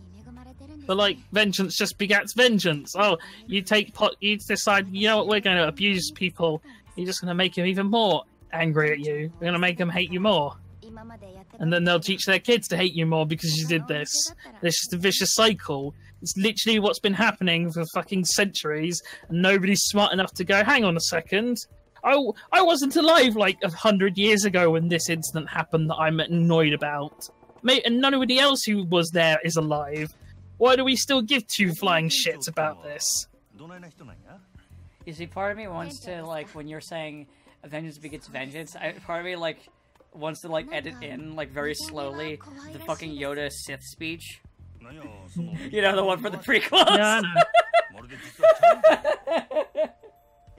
But like, vengeance just begets vengeance. Oh, you decide, you know what, we're going to abuse people. You're just going to make them even more angry at you. We're going to make them hate you more. And then they'll teach their kids to hate you more because you did this. It's just a vicious cycle. It's literally what's been happening for fucking centuries, and nobody's smart enough to go, hang on a second. I wasn't alive like 100 years ago when this incident happened that I'm annoyed about. And nobody else who was there is alive. Why do we still give two flying shits about this? You see, part of me wants to, like, when you're saying vengeance begets vengeance, part of me, like, wants to, like, edit in, like, very slowly, the fucking Yoda Sith speech. You know, the one for the prequels? Yeah, I know.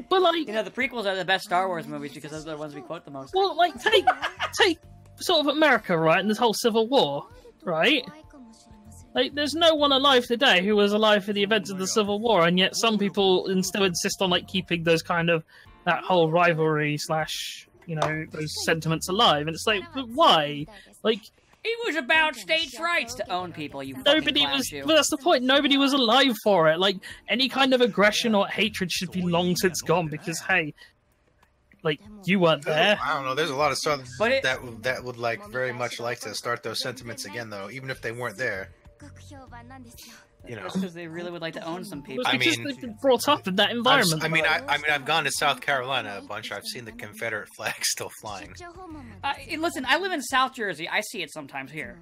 But, like... You know, the prequels are the best Star Wars movies because those are the ones we quote the most. Well, like, take sort of America, right, and this whole Civil War, right? Like, there's no one alive today who was alive for the events of the Civil War, and yet some people still insist on, like, keeping those kind of, that whole rivalry slash, you know, those sentiments alive. And it's like, but why? Like, it was about states' rights to own people, you nobody was, well, that's the point, nobody was alive for it. Like, any kind of aggression or hatred should be long since gone, because, hey, like, you weren't there. I don't know, there's a lot of stuff that would, like, very much like to start those sentiments again, though, even if they weren't there. You know, because they really would like to own some people. I mean, they've been brought up in that environment. I've gone to South Carolina a bunch. I've seen the Confederate flag still flying. Listen, I live in South Jersey. I see it sometimes here.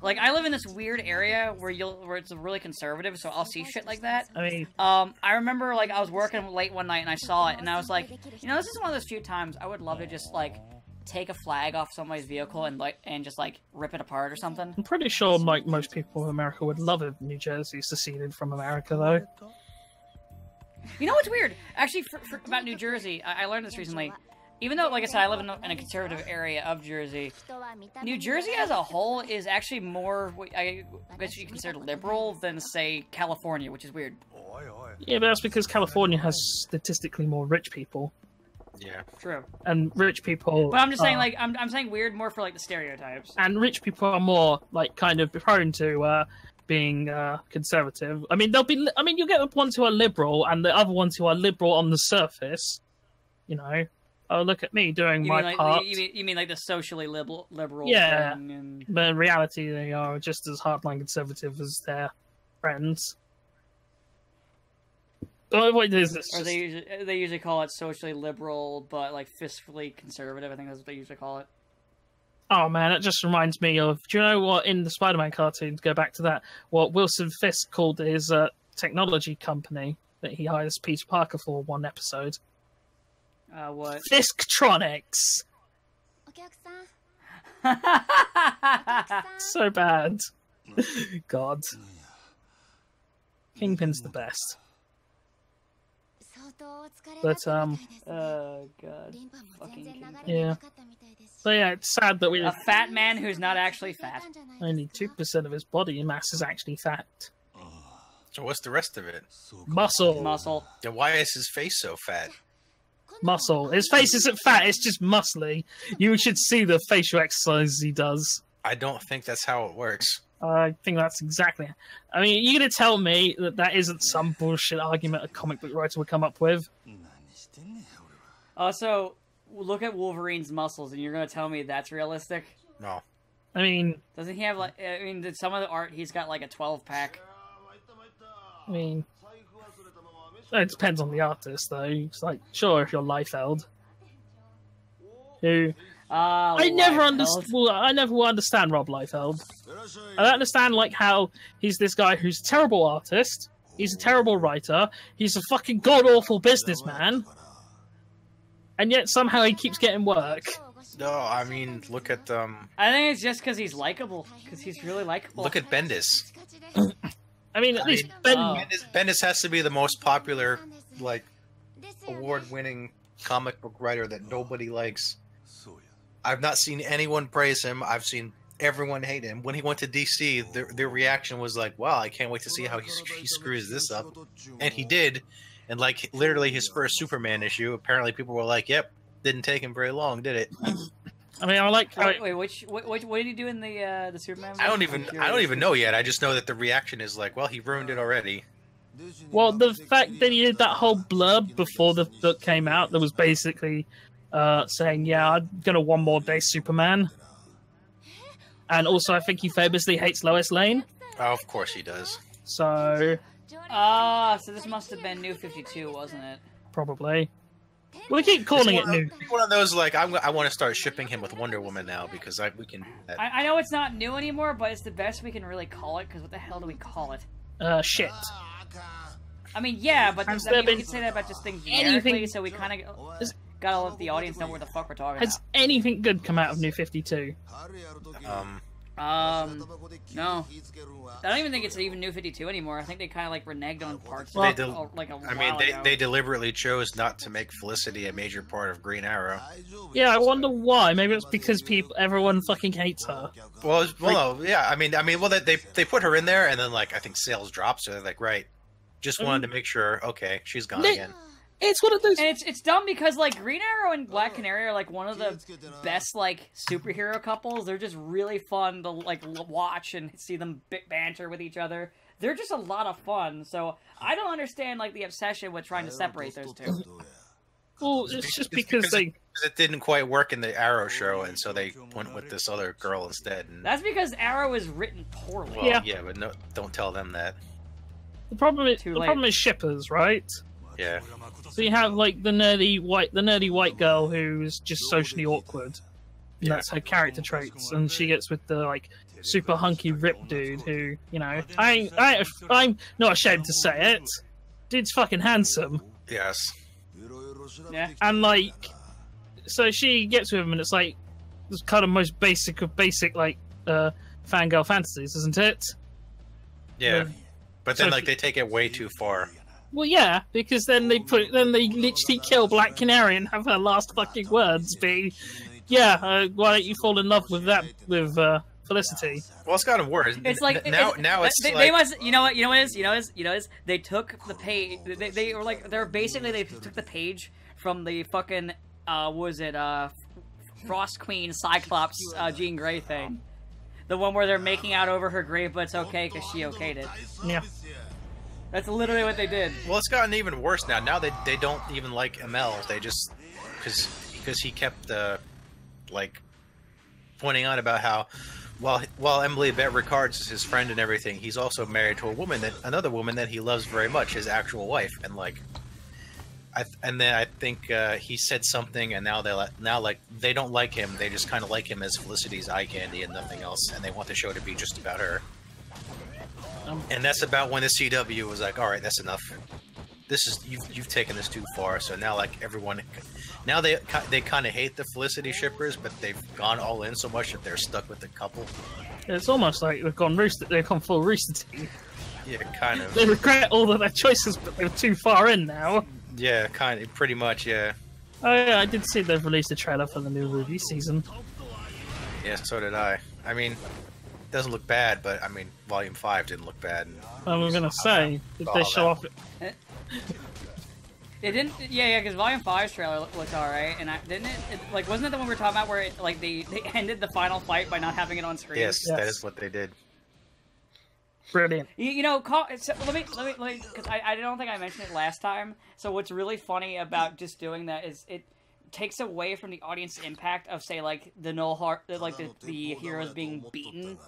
Like, I live in this weird area where it's really conservative, so I'll see shit like that. I mean, I remember, like, I was working late one night and I saw it, and I was like, you know, this is one of those few times I would love to just, like, take a flag off somebody's vehicle and just like rip it apart or something. I'm pretty sure like most people in America would love if New Jersey seceded from America, though. You know what's weird? Actually, about New Jersey, I learned this recently. Even though, like I said, I live in a conservative area of Jersey, New Jersey as a whole is actually more, I guess you consider liberal than, say, California, which is weird. Yeah, but that's because California has statistically more rich people. Yeah, true. And rich people. But I'm just saying, like, I'm saying weird more for like the stereotypes. And rich people are more like kind of prone to being conservative. I mean, you get the ones who are liberal and the other ones who are liberal on the surface. You know, oh, look at me doing my part. You mean like the socially liberal? Yeah, thing and... but in reality, they are just as hardline conservative as their friends. What is this? Or they usually call it socially liberal, but like fiscally conservative. I think that's what they usually call it. Oh man, that just reminds me of. Do you know what in the Spider-Man cartoon? To go back to that, what Wilson Fisk called his technology company that he hires Peter Parker for one episode. What? Fisktronics. So bad. God. Kingpin's the best. But God, fucking Kingpin. Yeah. But yeah, it's sad that a fat man who's not actually fat. Only 2% of his body mass is actually fat. So what's the rest of it? Muscle. Then why is his face so fat? Muscle. His face isn't fat, it's just muscly. You should see the facial exercises he does. I don't think that's how it works. I think that's exactly... I mean, you're going to tell me that that isn't some bullshit argument a comic book writer would come up with? Also, look at Wolverine's muscles, and you're going to tell me that's realistic? No. I mean... Doesn't he have, like... I mean, some of the art, he's got, like, a 12-pack. I mean... It depends on the artist, though. It's like, sure, if you're Liefeld. who I never understood. Well, I never will understand Rob Liefeld. I don't understand like how he's this guy who's a terrible artist, he's a terrible writer, he's a fucking god awful businessman, and yet somehow he keeps getting work. No, I mean, look at I think it's just because he's likable, because he's really likable. Look at Bendis. I mean, at least Bendis has to be the most popular, like, award-winning comic book writer that nobody likes. I've not seen anyone praise him. I've seen everyone hate him. When he went to DC, their reaction was like, wow, I can't wait to see how he screws this up. And he did. And, like, literally his first Superman issue, apparently people were like, yep, didn't take him very long, did it? I mean, I like... Wait, what did he do in the Superman movie? I don't even know yet. I just know that the reaction is like, well, he ruined it already. Well, the fact that he did that whole blurb before the book came out that was basically... saying, yeah, I'm gonna one more day Superman. And also, I think he famously hates Lois Lane. Oh, of course he does. So... so this must have been New 52, wasn't it? Probably. Well, they keep calling it New. One of those, like, I want to start shipping him with Wonder Woman now, because we can... I know it's not new anymore, but it's the best we can really call it, because what the hell do we call it? Shit. I mean, yeah, but we can say that about just things generically, so we kind of... Gotta let the audience know where the fuck we're talking Has anything good come out of New 52? No. I don't even think it's even New 52 anymore. I think they kind of like reneged on parts Well, of it, like a while ago. They deliberately chose not to make Felicity a major part of Green Arrow. Yeah, I wonder why. Maybe it's because everyone fucking hates her. Well, yeah. I mean, well, they put her in there, and then like I think sales dropped, so they're like, right, just wanted to make sure. Okay, she's gone again. It's one of those. And it's dumb because like Green Arrow and Black Canary are like one of the best like superhero couples. They're just really fun to like watch and see them banter with each other. They're just a lot of fun. So I don't understand like the obsession with trying to separate those two. Well, it's just because it didn't quite work in the Arrow show, and so they went with this other girl instead. And... That's because Arrow is written poorly. Well, yeah, but no, don't tell them that. The problem is shippers, right? Yeah. So you have like the nerdy white girl who's just socially awkward. And that's her character traits, and she gets with the like super hunky rip dude who, you know, I'm not ashamed to say it. Dude's fucking handsome. Yes. Yeah. And like, so she gets with him, and it's like this kind of most basic of basic like fangirl fantasies, isn't it? Yeah. But then like they take it way too far. Well, yeah, because then they literally kill Black Canary and have her last fucking words be, "Yeah, why don't you fall in love with Felicity?" Well, it's gotten worse. It's like now they must. You know what it is. They took the page. They were like they took the page from the fucking Frost Queen Cyclops Jean Grey thing, the one where they're making out over her grave, but it's okay because she okayed it. Yeah. That's literally what they did. Well, it's gotten even worse now. Now they don't even like ML. They just because he kept like pointing out about how while Emily Bett Rickards is his friend and everything, he's also married to another woman that he loves very much, his actual wife. And like, then I think he said something, and now they don't like him. They just kind of like him as Felicity's eye candy and nothing else, and they want the show to be just about her. And that's about when the CW was like, all right, that's enough. This is you've taken this too far. So now like everyone, now they kind of hate the Felicity shippers, but they've gone all in so much that they're stuck with the couple. It's almost like they've gone full Rooster Teeth. Yeah, kind of. They regret all of their choices, but they're too far in now. Yeah, pretty much, yeah. Oh yeah, I did see they've released a trailer for the new movie season. Yeah, so did I. I mean, it doesn't look bad, but I mean, Volume 5 didn't look bad. I was gonna say, did they show off? It didn't. Yeah, because Volume 5's trailer looked alright, and wasn't it the one we were talking about where they ended the final fight by not having it on screen? Yes, that is what they did. Brilliant. You know, so let me, because I don't think I mentioned it last time. So what's really funny about just doing that is it takes away from the audience impact of, say, like the the heroes being beaten.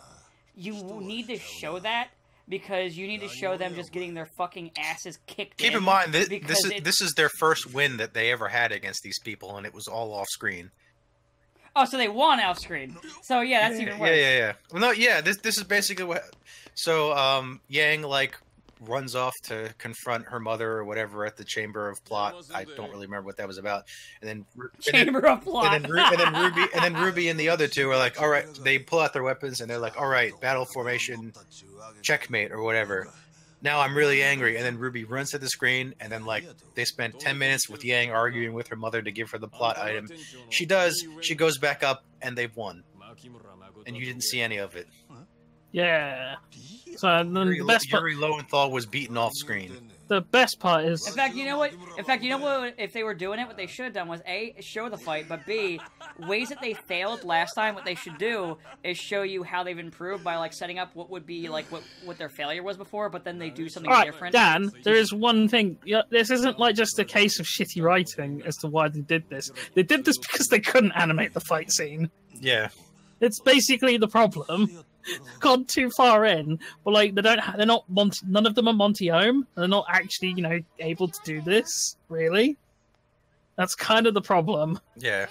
You need to show that because you need to show them just getting their fucking asses kicked. Keep in mind this is their first win that they ever had against these people, and it was all off screen. Oh, so they won off screen. So yeah, that's even worse. Yeah. Well, no, yeah. This is basically what. So Yang like runs off to confront her mother or whatever at the Chamber of Plot. I don't really remember what that was about. And then Chamber of Plot. And then Ruby and the other two are like, all right. They pull out their weapons and they're like, all right, battle formation, checkmate or whatever. Now I'm really angry. And then Ruby runs to the screen, and then like they spend 10 minutes with Yang arguing with her mother to give her the plot item. She does. She goes back up, and they've won. And you didn't see any of it. Yeah. So then the best part, Yuri Lowenthal was beaten off screen. the best part is, In fact, you know what? If they were doing it, what they should have done was A, show the fight, but B, ways that they failed last time. What they should do is show you how they've improved by like setting up what would be like what their failure was before, but then they do something different. Dan, there is one thing. This isn't like just a case of shitty writing as to why they did this. They did this because they couldn't animate the fight scene. Yeah. It's basically the problem. Gone too far in, but like they're not none of them are Monty Ohm. They're not actually, able to do this, really. That's kind of the problem. Yeah.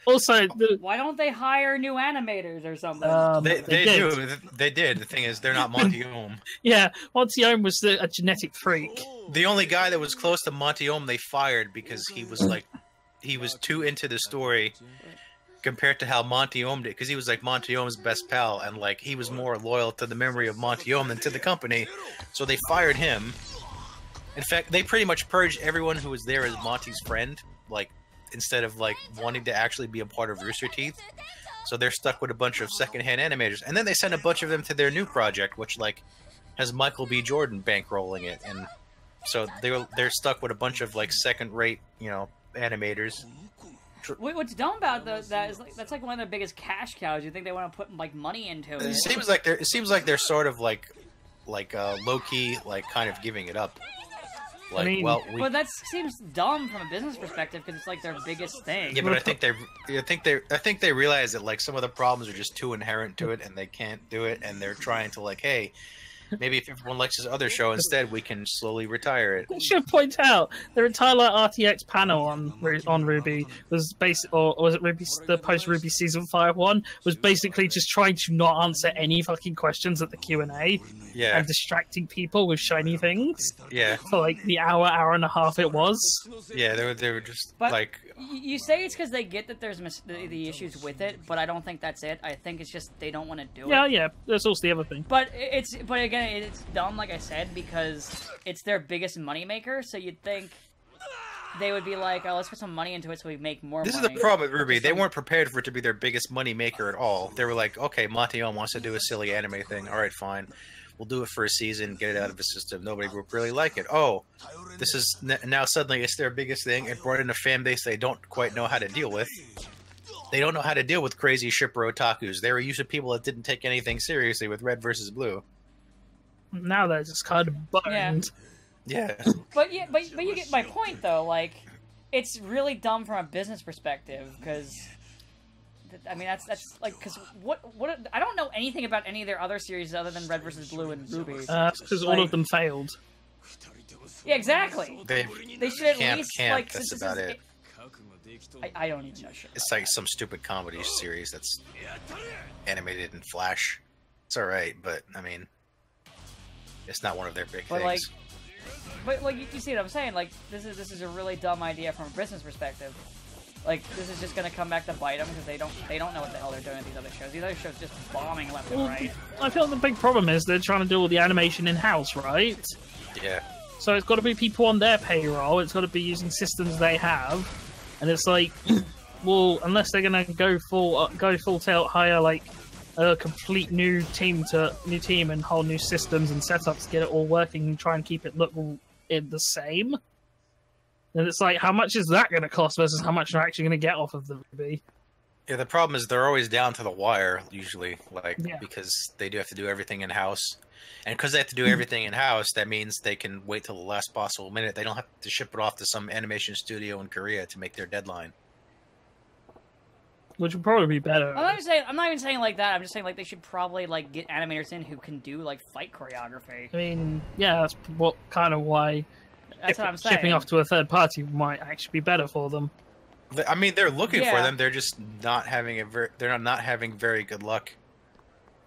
Also, Why don't they hire new animators or something? They do. They did. The thing is, they're not Monty Ohm. Yeah, Monty Ohm was a genetic freak. The only guy that was close to Monty Ohm they fired because he was too into the story compared to how Monty Ohm did, because he was like Monty Ohm's best pal, and like he was more loyal to the memory of Monty Ohm than to the company, so they fired him. In fact, they pretty much purged everyone who was there as Monty's friend, like instead of like wanting to actually be a part of Rooster Teeth. So they're stuck with a bunch of secondhand animators, and then they sent a bunch of them to their new project, which like has Michael B. Jordan bankrolling it, and so they're stuck with a bunch of like second-rate, animators. What's dumb about that is like that's like one of their biggest cash cows. You think they want to put like money into it? It seems like they're sort of like low key, like kind of giving it up. Like, but that seems dumb from a business perspective because it's like their biggest thing. Yeah, but I think they realize that like some of the problems are just too inherent to it, and they can't do it, and they're trying to like, hey, maybe if everyone likes this other show instead, we can slowly retire it. I should point out the entire RTX panel on Ruby was or was it Ruby, the post Ruby Season 5 one, was basically just trying to not answer any fucking questions at the Q&A. Yeah. And distracting people with shiny things. Yeah. For like the hour and a half it was. Yeah, they were just but like. You say it's because they get that there's the issues with it, but I don't think that's it. I think it's just they don't want to do it. Yeah. That's also the other thing. But again, it's dumb, like I said, because it's their biggest moneymaker. So you'd think they would be like, "Oh, let's put some money into it so we make more." This money. is the problem with Ruby. They weren't prepared for it to be their biggest money maker at all. They were like, "Okay, Monty Ohm wants to do a silly anime thing. All right, fine. We'll do it for a season, get it out of the system. Nobody will really like it. Oh, this is now suddenly it's their biggest thing. It brought in a fan base they don't quite know how to deal with. They don't know how to deal with crazy shipper otakus. They were used to people that didn't take anything seriously with Red versus Blue. Now they're just kind of burned. Yeah. But you get my point though. Like, it's really dumb from a business perspective because. I mean, that's like, because what I don't know anything about any of their other series other than Red vs. Blue and Ruby. Because all of them failed. Yeah, exactly. They should at least, like, that's about it. I don't even know shit. It's like some stupid comedy series that's animated in Flash. It's alright, but, I mean, it's not one of their big things. But you see what I'm saying? Like, this is a really dumb idea from a business perspective. Like, this is just gonna come back to bite them because they don't know what the hell they're doing with these other shows. These other shows just bombing left and right. I feel the big problem is they're trying to do all the animation in-house, right? Yeah. So it's got to be people on their payroll. It's got to be using systems they have, and it's like, well, unless they're gonna go full tilt, hire like a complete new team and whole new systems and setups to get it all working and try and keep it look the same. And it's like, how much is that going to cost versus how much they're actually going to get off of the Ruby? Yeah, the problem is they're always down to the wire, usually, because they do have to do everything in-house. And because they have to do everything in-house, that means they can wait till the last possible minute. They don't have to ship it off to some animation studio in Korea to make their deadline. Which would probably be better. I'm not even saying like that. I'm just saying like they should probably like get animators in who can do like fight choreography. I mean, yeah, that's why... That's what I'm saying. Shipping off to a third party might actually be better for them. I mean, they're looking for Yeah. them. They're just not having they're not having very good luck.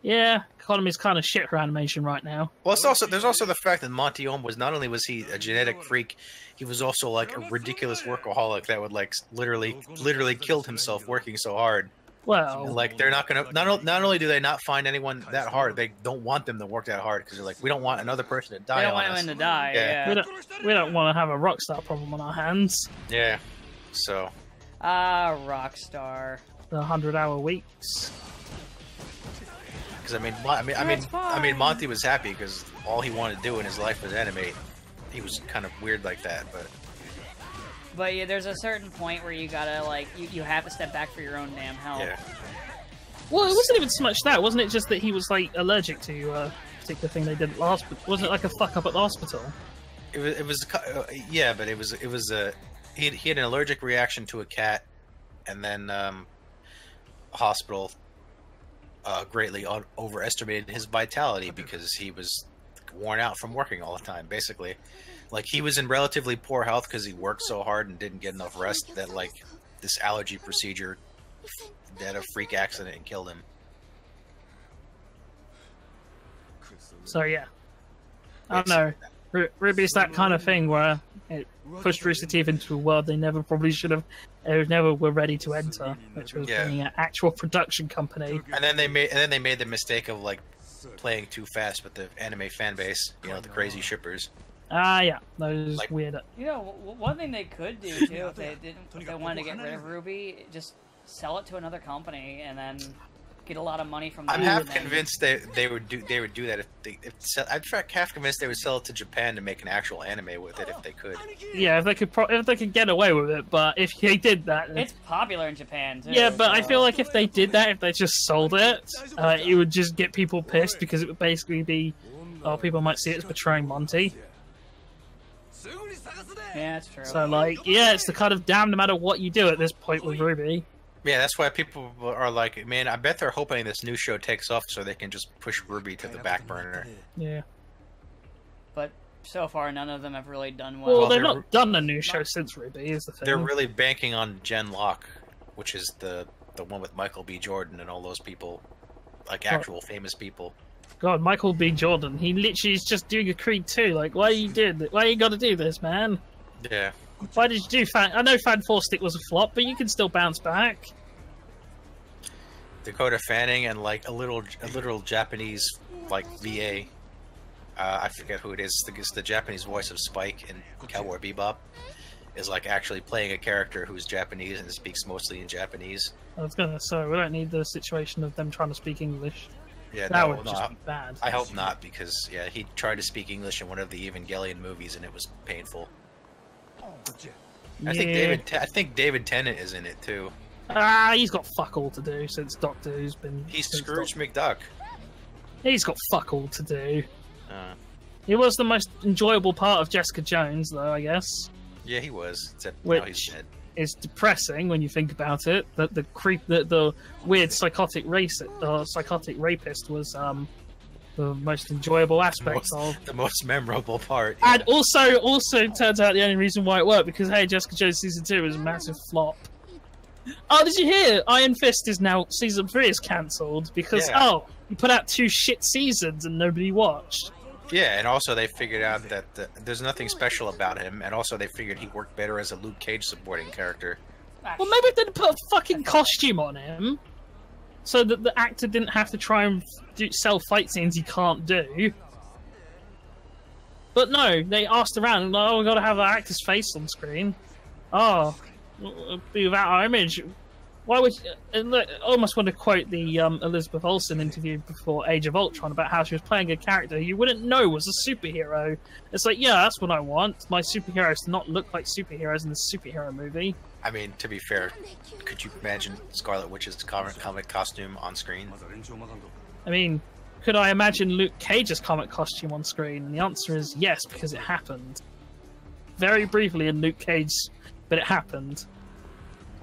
Yeah, economy's kind of shit for animation right now. Well, there's also the fact that Monty Oum was not only was he a genetic freak, he was also like a ridiculous workaholic that would like literally killed himself working so hard. Well, And, like they're not gonna not only do they not find anyone that hard, they don't want them to work that hard because they're like, we don't want another person to die. They don't on want us. him to die. Yeah. Yeah. we don't want to have a Rockstar problem on our hands. Yeah. So Ah, Rockstar. The 100-hour weeks. because That's fine. Monty was happy because all he wanted to do in his life was animate. He was kind of weird like that, But yeah, there's a certain point where you gotta like you have to step back for your own damn health. yeah. Well, it wasn't even so much that. Wasn't it just that he was like allergic to a particular thing they did at the hospital? Wasn't it like a fuck up at the hospital? It was yeah, but it was he had an allergic reaction to a cat, and then hospital greatly overestimated his vitality because he was worn out from working all the time. Basically, like he was in relatively poor health because he worked so hard and didn't get enough rest. That like this allergy procedure had a freak accident and killed him. So yeah, I don't know. Ruby's that kind of thing where it pushed Rooster Teeth into a world they never probably should have, never were ready to enter, which was Yeah. being an actual production company. And then they made the mistake of like playing too fast with the anime fan base. You know, the crazy shippers. Ah, yeah, those Like- weird. You know, one thing they could do too if they wanted to get rid of Ruby, just sell it to another company and then get a lot of money from that. I'm half and then- convinced they would do that I'm half convinced they would sell it to Japan to make an actual anime with it if they could. Yeah, if they could get away with it, but if they did that, It's popular in Japan too. yeah, but I so- feel like if they did that, if they just sold it, it would just get people pissed because it would basically be, oh, people might see it as betraying Monty. Yeah, that's true. So like, yeah, it's the kind of damn no matter what you do at this point with Ruby. Yeah, that's why people are like, man, I bet they're hoping this new show takes off so they can just push Ruby to the back burner. Yeah. But so far, none of them have really done well. Well, they've they're- not done a new show since Ruby, is the thing. They're really banking on Jen Locke, which is the one with Michael B. Jordan and all those people, like actual famous people. God, Michael B. Jordan, he literally is just doing a Creed 2. Like, why you gotta do this, man? Yeah. Why did you do I know Fan 4 Stick was a flop, but you can still bounce back. Dakota Fanning and like a little Japanese like VA. I forget who it is. It's the Japanese voice of Spike in Cowboy Bebop is like actually playing a character who's Japanese and speaks mostly in Japanese. I was gonna say, we don't need the situation of them trying to speak English. Yeah, That no, would no, just be bad. I hope not because yeah, he tried to speak English in one of the Evangelion movies and it was painful. Yeah. I think David Tennant is in it too. Ah, he's got fuck all to do since Doctor Who's been. He's since Scrooge McDuck. He's got fuck all to do. Uh, He was the most enjoyable part of Jessica Jones, though, I guess. yeah, he was. Except now Which- he's dead. It's depressing when you think about it. That the weird psychotic rapist was the most enjoyable aspect of. The most memorable part. And also turns out the only reason why it worked because hey, Jessica Jones season 2 was a massive flop. Oh, did you hear? Iron Fist is now season 3 is cancelled because Yeah. you put out 2 shit seasons and nobody watched. Yeah, and also they figured out that there's nothing special about him, and also they figured he worked better as a Luke Cage supporting character. Well, maybe if they'd put a fucking costume on him, so that the actor didn't have to try and sell fight scenes he can't do. But no, they asked around, like, oh, we got to have our actor's face on screen. Oh, be without our image. Why would? I almost want to quote the Elizabeth Olsen interview before Age of Ultron about how she was playing a character you wouldn't know was a superhero. It's like, yeah, that's what I want. My superheroes to not look like superheroes in the superhero movie. I mean, to be fair, could you imagine Scarlet Witch's comic costume on screen? I mean, could I imagine Luke Cage's comic costume on screen? And the answer is yes, because it happened. Very briefly in Luke Cage, but it happened.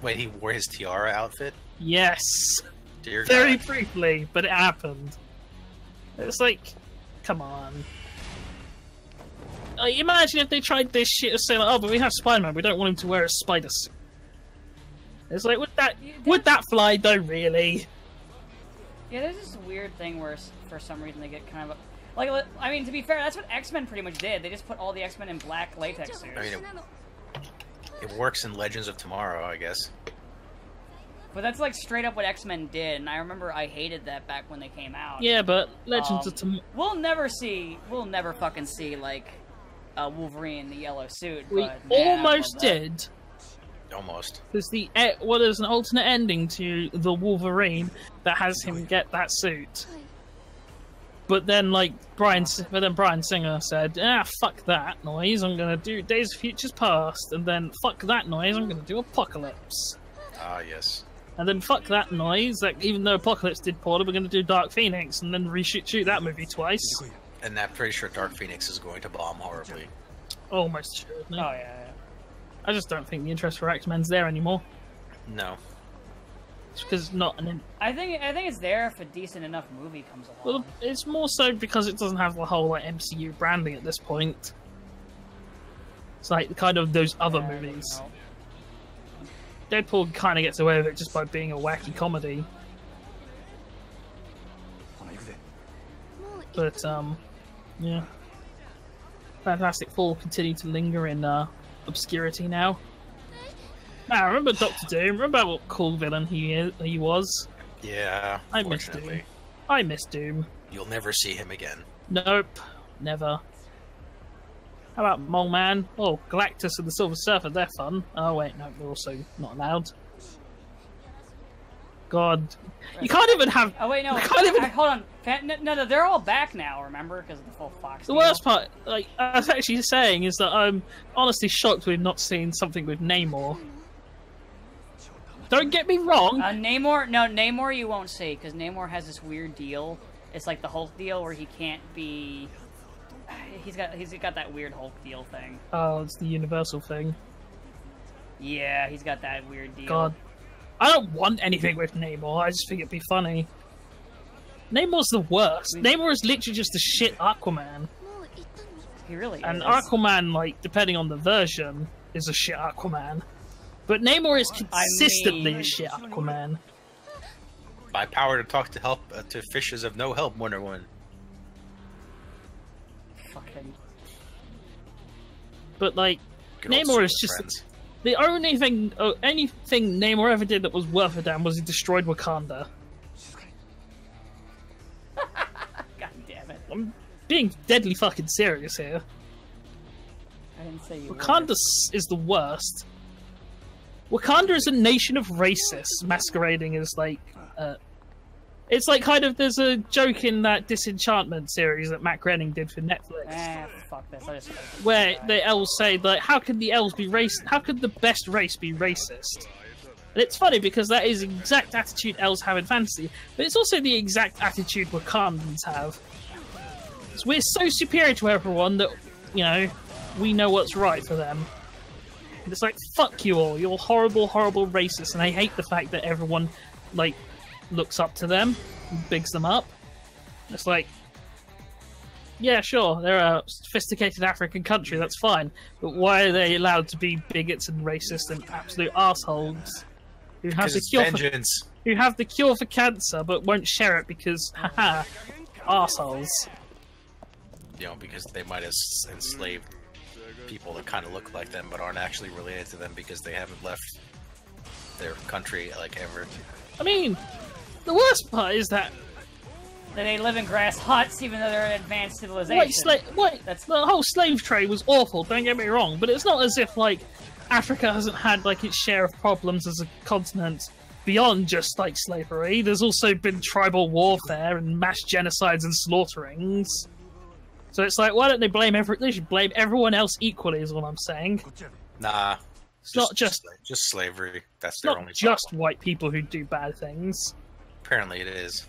Wait, he wore his tiara outfit? Yes. Dear Very God. briefly, but it happened. It's like, come on. Imagine if they tried this shit of saying, like, oh, but we have Spider-Man, we don't want him to wear a spider suit. It's like, would that fly though, really? Yeah, there's this weird thing where for some reason they get kind of like, I mean, to be fair, that's what X-Men pretty much did. They just put all the X-Men in black latex suits. I mean, it works in Legends of Tomorrow, I guess. But that's like straight up what X-Men did, and I remember I hated that back when they came out. Yeah, but Legends of Tomorrow... We'll never fucking see, like, Wolverine in the yellow suit. We but, almost did. Almost. There's there's an alternate ending to the Wolverine that has him get that suit. But then, like, Brian Singer said, fuck that noise, I'm gonna do Days of Futures Past, and then fuck that noise, I'm gonna do Apocalypse. Ah, yes. And then fuck that noise, that even though Apocalypse did poorly, we're gonna do Dark Phoenix, and then shoot that movie twice. And I'm pretty sure Dark Phoenix is going to bomb horribly. Almost sure, isn't it? Oh, yeah. I just don't think the interest for X-Men's there anymore. No. It's because it's not an... I think it's there if a decent enough movie comes along. Well, it's more so because it doesn't have the whole like MCU branding at this point. It's like kind of those other movies. Deadpool kind of gets away with it just by being a wacky comedy. But yeah. Fantastic Four continue to linger in obscurity now. I remember Doctor Doom. Remember what cool villain he was? Yeah, I miss Doom. I miss Doom. You'll never see him again. Nope, never. How about Mole Man? Oh, Galactus and the Silver Surfer, they're fun. Oh wait, no, they're also not allowed. God. You can't even have... Oh wait, no, hold on. No, they're all back now, remember? Because of the full Fox The deal. worst part, like, I was actually saying, is that I'm honestly shocked we've not seen something with Namor. Don't get me wrong. Namor you won't see, because Namor has this weird deal. It's like the Hulk deal where he can't be... He's got that weird Hulk deal thing. Oh, it's the Universal thing. Yeah, he's got that weird deal. God. I don't want anything with Namor, I just think it'd be funny. Namor's the worst. Namor is literally just a shit Aquaman. He really and is. Aquaman, like, depending on the version, is a shit Aquaman. But Namor is consistently a shit Aquaman. My power to talk to fishes of no help, Wonder Woman. Fucking. But like, Namor is just the only thing. Anything Namor ever did that was worth a damn was he destroyed Wakanda. God damn it! I'm being deadly fucking serious here. I didn't say you. Wakanda is the worst. Wakanda is a nation of racists masquerading as like. It's like kind of there's a joke in that Disenchantment series that Matt Groening did for Netflix. Fuck this. Where the elves say like, how could the elves be racist? How could the best race be racist? And it's funny because that is the exact attitude elves have in fantasy, but it's also the exact attitude Wakandans have. So we're so superior to everyone that, you know, we know what's right for them. And it's like, fuck you all, you're horrible, horrible racists, and I hate the fact that everyone, like, looks up to them, and bigs them up. It's like, yeah, sure, they're a sophisticated African country, that's fine, but why are they allowed to be bigots and racist and absolute assholes who have the cure for cancer but won't share it because, haha, assholes. You know, because they might have enslaved people that kind of look like them but aren't actually related to them because they haven't left their country, like, ever. I mean, the worst part is that they live in grass huts even though they're an advanced civilization. The whole slave trade was awful, don't get me wrong, but it's not as if, like, Africa hasn't had, like, its share of problems as a continent beyond just, like, slavery. There's also been tribal warfare and mass genocides and slaughterings. So it's like, why don't they should blame everyone else equally, is what I'm saying. Nah. It's not just slavery. That's their only problem. Not just white people who do bad things. Apparently it is.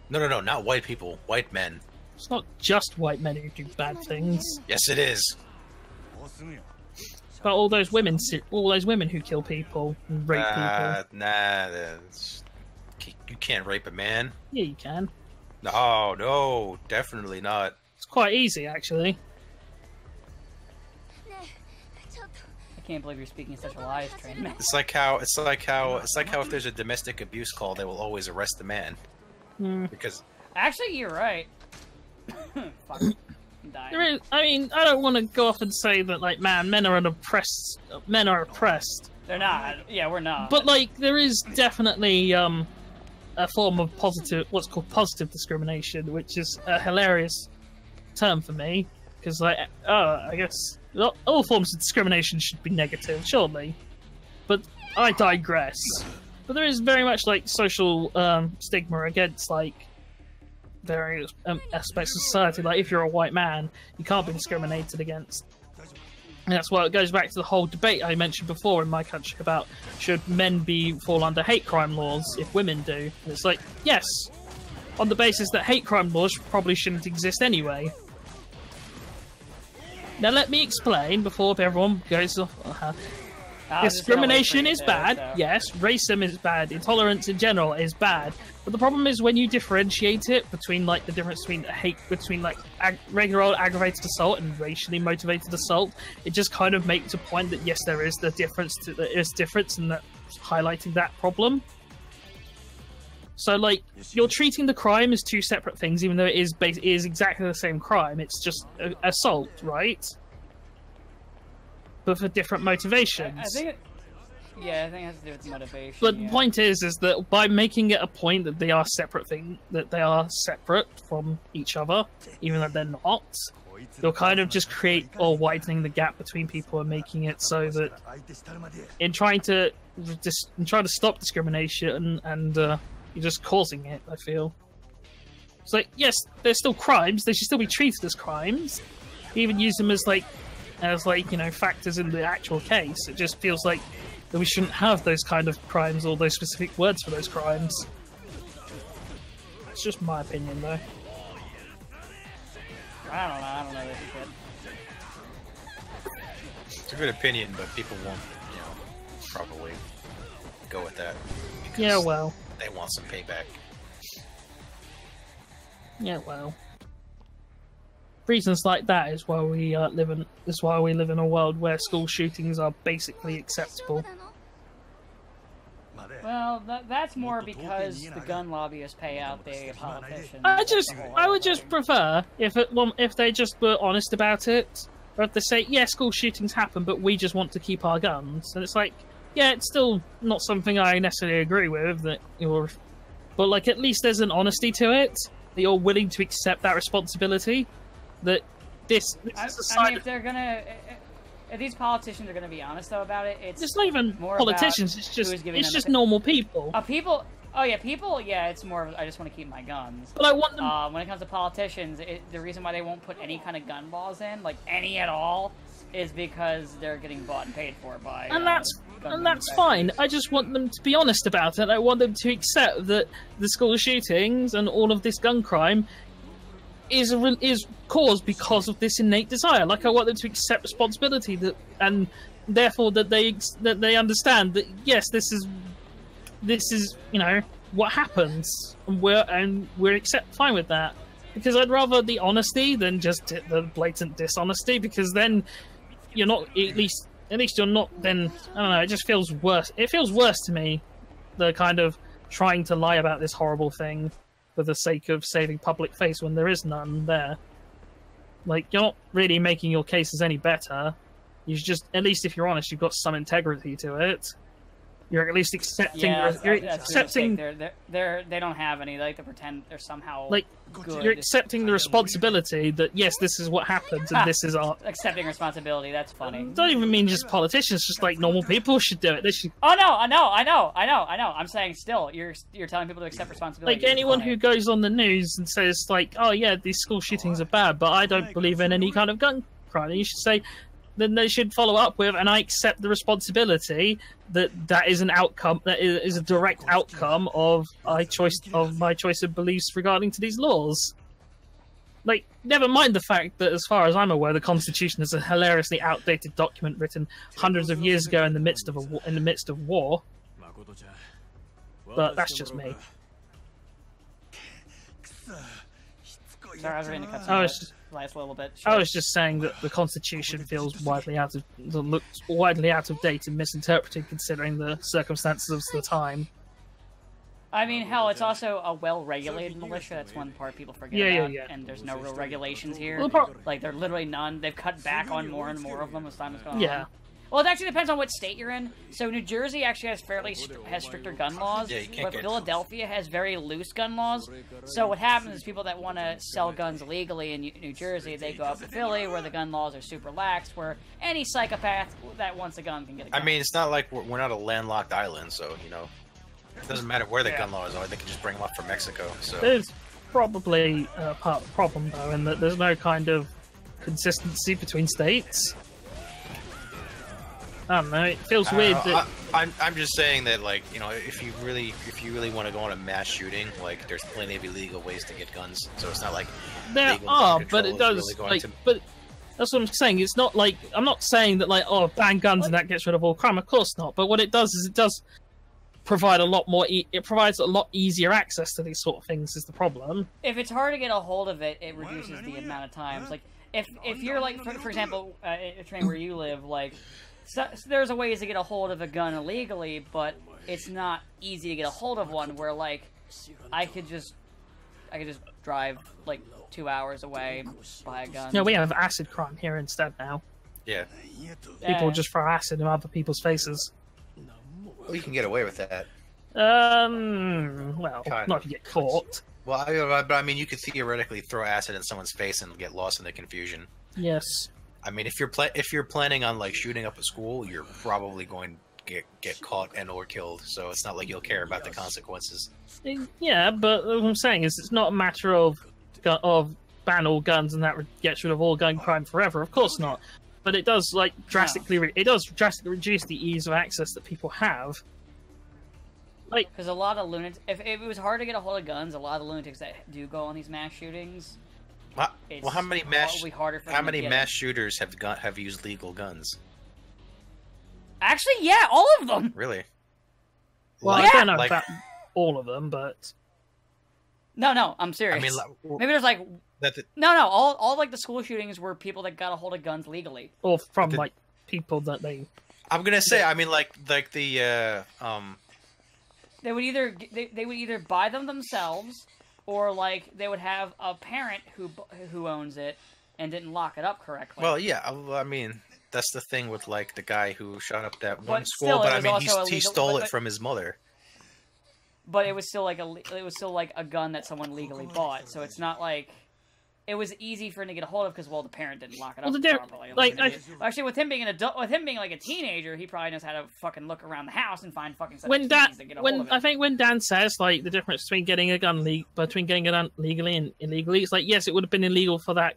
No, not white people. White men. It's not just white men who do bad things. Yes, it is. But all those women who kill people and rape people. Nah, you can't rape a man. Yeah, you can. No, definitely not. It's quite easy, actually. can't believe you're speaking such a lies, train man. It's like how if there's a domestic abuse call, they will always arrest the man. Because actually, you're right. Fuck. I'm dying. There is, I mean, I don't want to go off and say that, like, men are oppressed. Men are oppressed. They're not. Yeah, we're not. But like, there is definitely a form of what's called positive discrimination, which is a hilarious term for me, because like, I guess all forms of discrimination should be negative, surely. But I digress. But there is very much like social stigma against like various aspects of society. Like if you're a white man, you can't be discriminated against. And that's why it goes back to the whole debate I mentioned before in my country about should men fall under hate crime laws if women do. And it's like, yes, on the basis that hate crime laws probably shouldn't exist anyway. Now let me explain before everyone goes off. Discrimination is bad, yes. Racism is bad. Intolerance in general is bad. But the problem is when you differentiate it between like the difference between like regular old aggravated assault and racially motivated assault, it just kind of makes a point that yes, there is the difference. There is difference, and that highlighting that problem. So like you're treating the crime as two separate things, even though it is exactly the same crime. It's just assault, right? But for different motivations. I think it has to do with motivation. But the point is that by making it a point that they are separate separate from each other, even though they're not, you'll kind of just create or widening the gap between people and making it so that in trying to stop discrimination and you're just causing it. I feel it's like yes, they're still crimes. They should still be treated as crimes. Even use them as you know, factors in the actual case. It just feels like that we shouldn't have those kind of crimes or those specific words for those crimes. It's just my opinion, though. I don't know if you could. It's a good opinion, but people won't, you know, probably go with that. Yeah, well. They want some payback. Yeah, well. Reasons like that is why we live in a world where school shootings are basically acceptable. Well, that's more because the gun lobbyists pay out the politicians. I would just prefer if they just were honest about it, or if they say, yeah, school shootings happen, but we just want to keep our guns. And it's like, yeah, it's still not something I necessarily agree with, but like at least there's an honesty to it, that you're willing to accept that responsibility. That this is a side. I mean, if these politicians are gonna be honest though about it, it's not even more politicians. It's just normal people. People. Oh yeah, people. Yeah, it's more of I just want to keep my guns. But I want them. When it comes to politicians, the reason why they won't put any kind of gun laws in, like any at all, is because they're getting bought and paid for by. And that's fine. I just want them to be honest about it. I want them to accept that the school shootings and all of this gun crime is caused because of this innate desire. Like I want them to accept responsibility and therefore that they understand that yes, this is you know what happens, and we're fine with that. Because I'd rather the honesty than just the blatant dishonesty. Because then you're not at least you're not. Then I don't know. It just feels worse. It feels worse to me, the kind of trying to lie about this horrible thing for the sake of saving public face when there is none there. Like, you're not really making your cases any better. You should just, at least if you're honest, you've got some integrity to it. You're at least accepting. Yeah, you're accepting. They don't have any. They like to pretend they're somehow like good. You're accepting the responsibility that yes, this is what happens, and this is our accepting responsibility. That's funny. Don't even mean just politicians. Just like normal people should do it. They should. Oh no! I know. I'm saying still, you're telling people to accept responsibility. Like anyone who goes on the news and says like, oh yeah, these school shootings are bad, but I don't believe in any kind of gun crime. And you should say. Then they should follow up with, and I accept the responsibility that is an outcome, that is a direct outcome of my choice of beliefs regarding to these laws. Like, never mind the fact that, as far as I'm aware, the Constitution is a hilariously outdated document written hundreds of years ago in the midst of war. But that's just me. Sorry, I was reading the cutscene. I was just, last little bit. I was just saying that the Constitution feels looks widely out of date and misinterpreted considering the circumstances of the time. I mean, hell, it's also a well-regulated militia. That's one part people forget about. Yeah. And there's no real regulations here. Well, like, there are literally none. They've cut back on more and more of them as time has gone yeah. on. Well, it actually depends on what state you're in. So New Jersey actually has has stricter gun laws, Yeah, you can't but Philadelphia has very loose gun laws. So what happens is people that want to sell guns legally in New Jersey, they go up to Philly where the gun laws are super lax, where any psychopath that wants a gun can get a gun. I mean, it's not like we're not a landlocked island, so, you know, it doesn't matter where the gun laws are, they can just bring them up from Mexico, so... There's probably part of the problem, though, in that there's no kind of consistency between states. I don't know, it feels weird that... I'm just saying that, like, you know, if you really want to go on a mass shooting, like, there's plenty of illegal ways to get guns, so it's not like... There are, but it does, really but that's what I'm saying, it's not like... I'm not saying that, like, oh, ban guns and that gets rid of all crime, of course not, but what it does is it does provide a lot more... it provides a lot easier access to these sort of things is the problem. If it's hard to get a hold of it, it reduces the amount of times. Like, if you're, like, for example, a train where you live, like... So there's a ways to get a hold of a gun illegally, but it's not easy to get a hold of one where, like, I could just drive, like, 2 hours away, buy a gun. No, we have acid crime here instead now. Yeah. People just throw acid in other people's faces. Well, you can get away with that. Well, Kind not of. if you get caught. Well, but I mean, you could theoretically throw acid in someone's face and get lost in the confusion. Yes. I mean, if you're planning on, like, shooting up a school, you're probably going to get caught and or killed. So it's not like you'll care about the consequences. Yeah, but what I'm saying is it's not a matter of ban all guns and that gets rid of all gun crime forever. Of course not. But it does, like, drastically reduce the ease of access that people have. Like, because a lot of lunatics, if it was hard to get a hold of guns, a lot of lunatics that do go on these mass shootings. Well, how many mass shooters have used legal guns? Actually, yeah, all of them. Really? Well, yeah. I don't know about all of them, but no, I'm serious. I mean, maybe there's like all like the school shootings were people that got a hold of guns legally, or from like people that they. I'm gonna say, I mean, like the They would either buy them themselves. Or, like, they would have a parent who owns it and didn't lock it up correctly. Well, yeah, I mean, that's the thing with, like, the guy who shot up that one school, still, but I mean, he stole it from his mother. But it was still like a gun that someone legally bought, so it's not like... It was easy for him to get a hold of because, well, the parent didn't lock it up properly. Actually, with him being an adult, with him being like a teenager, he probably knows how to fucking look around the house and find fucking stuff to get a hold of it. I think when Dan says like the difference between getting a gun legally and illegally, it's like yes, it would have been illegal for that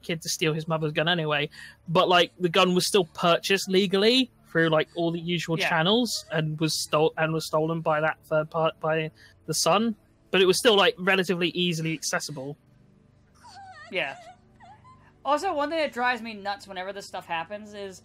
kid to steal his mother's gun anyway, but like the gun was still purchased legally through like all the usual channels and was stolen by that third part by the son, but it was still like relatively easily accessible. Yeah. Also, one thing that drives me nuts whenever this stuff happens is,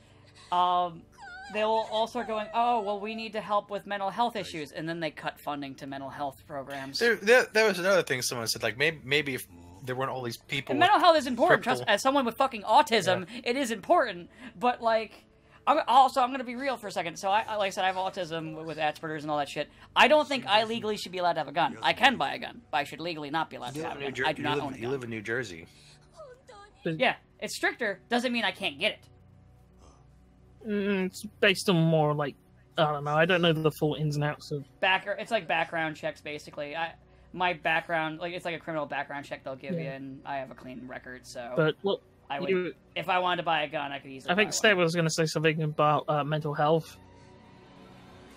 they will all start going, oh, well, we need to help with mental health issues, and then they cut funding to mental health programs. There was another thing someone said, like, maybe if there weren't all these people... And mental health is important. Trust, as someone with fucking autism, it is important, but, like... I'm going to be real for a second. So, like I said, I have autism with Asperger's and all that shit. I don't think I legally should be allowed to have a gun. I can buy a gun, but I should legally not be allowed to have a gun. I do not own a gun. You live in New Jersey. Yeah, it's stricter. Doesn't mean I can't get it. It's based on more, like, I don't know. I don't know the full ins and outs of... It's like background checks, basically. My background, like, it's like a criminal background check they'll give you, and I have a clean record, so... But, well... if I wanted to buy a gun, I could easily. I think Steve was going to say something about mental health.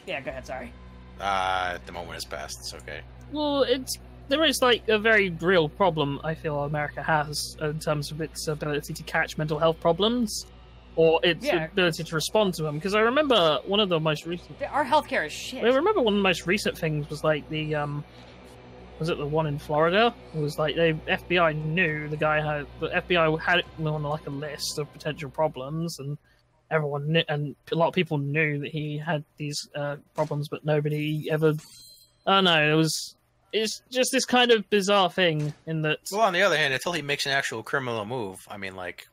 Yeah, go ahead. Sorry. The moment has passed. It's okay. Well, there is like a very real problem I feel America has in terms of its ability to catch mental health problems, or its ability to respond to them. Because I remember one of the most recent. Our healthcare is shit. I remember one of the most recent things was like the Was it the one in Florida? It was like the FBI knew the FBI had it on like a list of potential problems, and everyone knew, and a lot of people knew that he had these problems, but nobody ever. Oh no, it was it's just this kind of bizarre thing in that. Well, on the other hand, until he makes an actual criminal move, I mean, like,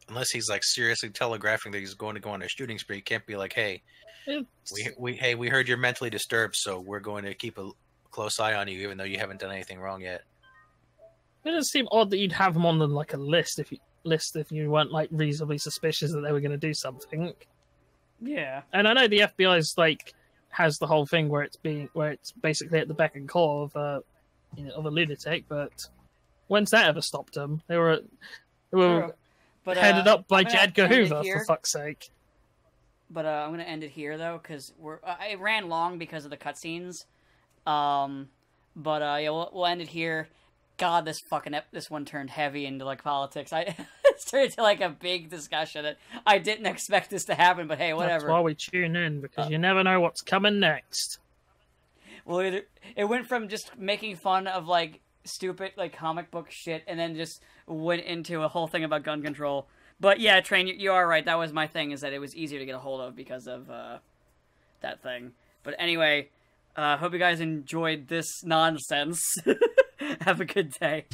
unless he's like seriously telegraphing that he's going to go on a shooting spree, he can't be like, hey, we heard you're mentally disturbed, so we're going to keep a close eye on you, even though you haven't done anything wrong yet. It does seem odd that you'd have him on like a list if you weren't like reasonably suspicious that they were going to do something. Yeah, and I know the FBI's like has the whole thing where it's basically at the beck and call of a lunatic, but when's that ever stopped them? They were headed up by J. Edgar Hoover, for fuck's sake. But I'm gonna end it here though, because it ran long because of the cutscenes. But yeah, we'll end it here. God, this one turned heavy into like politics. It turned into like a big discussion. I didn't expect this to happen, but hey, whatever. That's why we tune in, because you never know what's coming next. Well, it went from just making fun of like stupid like comic book shit, and then just went into a whole thing about gun control. But yeah, Train, you are right. That was my thing, is that it was easier to get a hold of because of that thing. But anyway, hope you guys enjoyed this nonsense. Have a good day.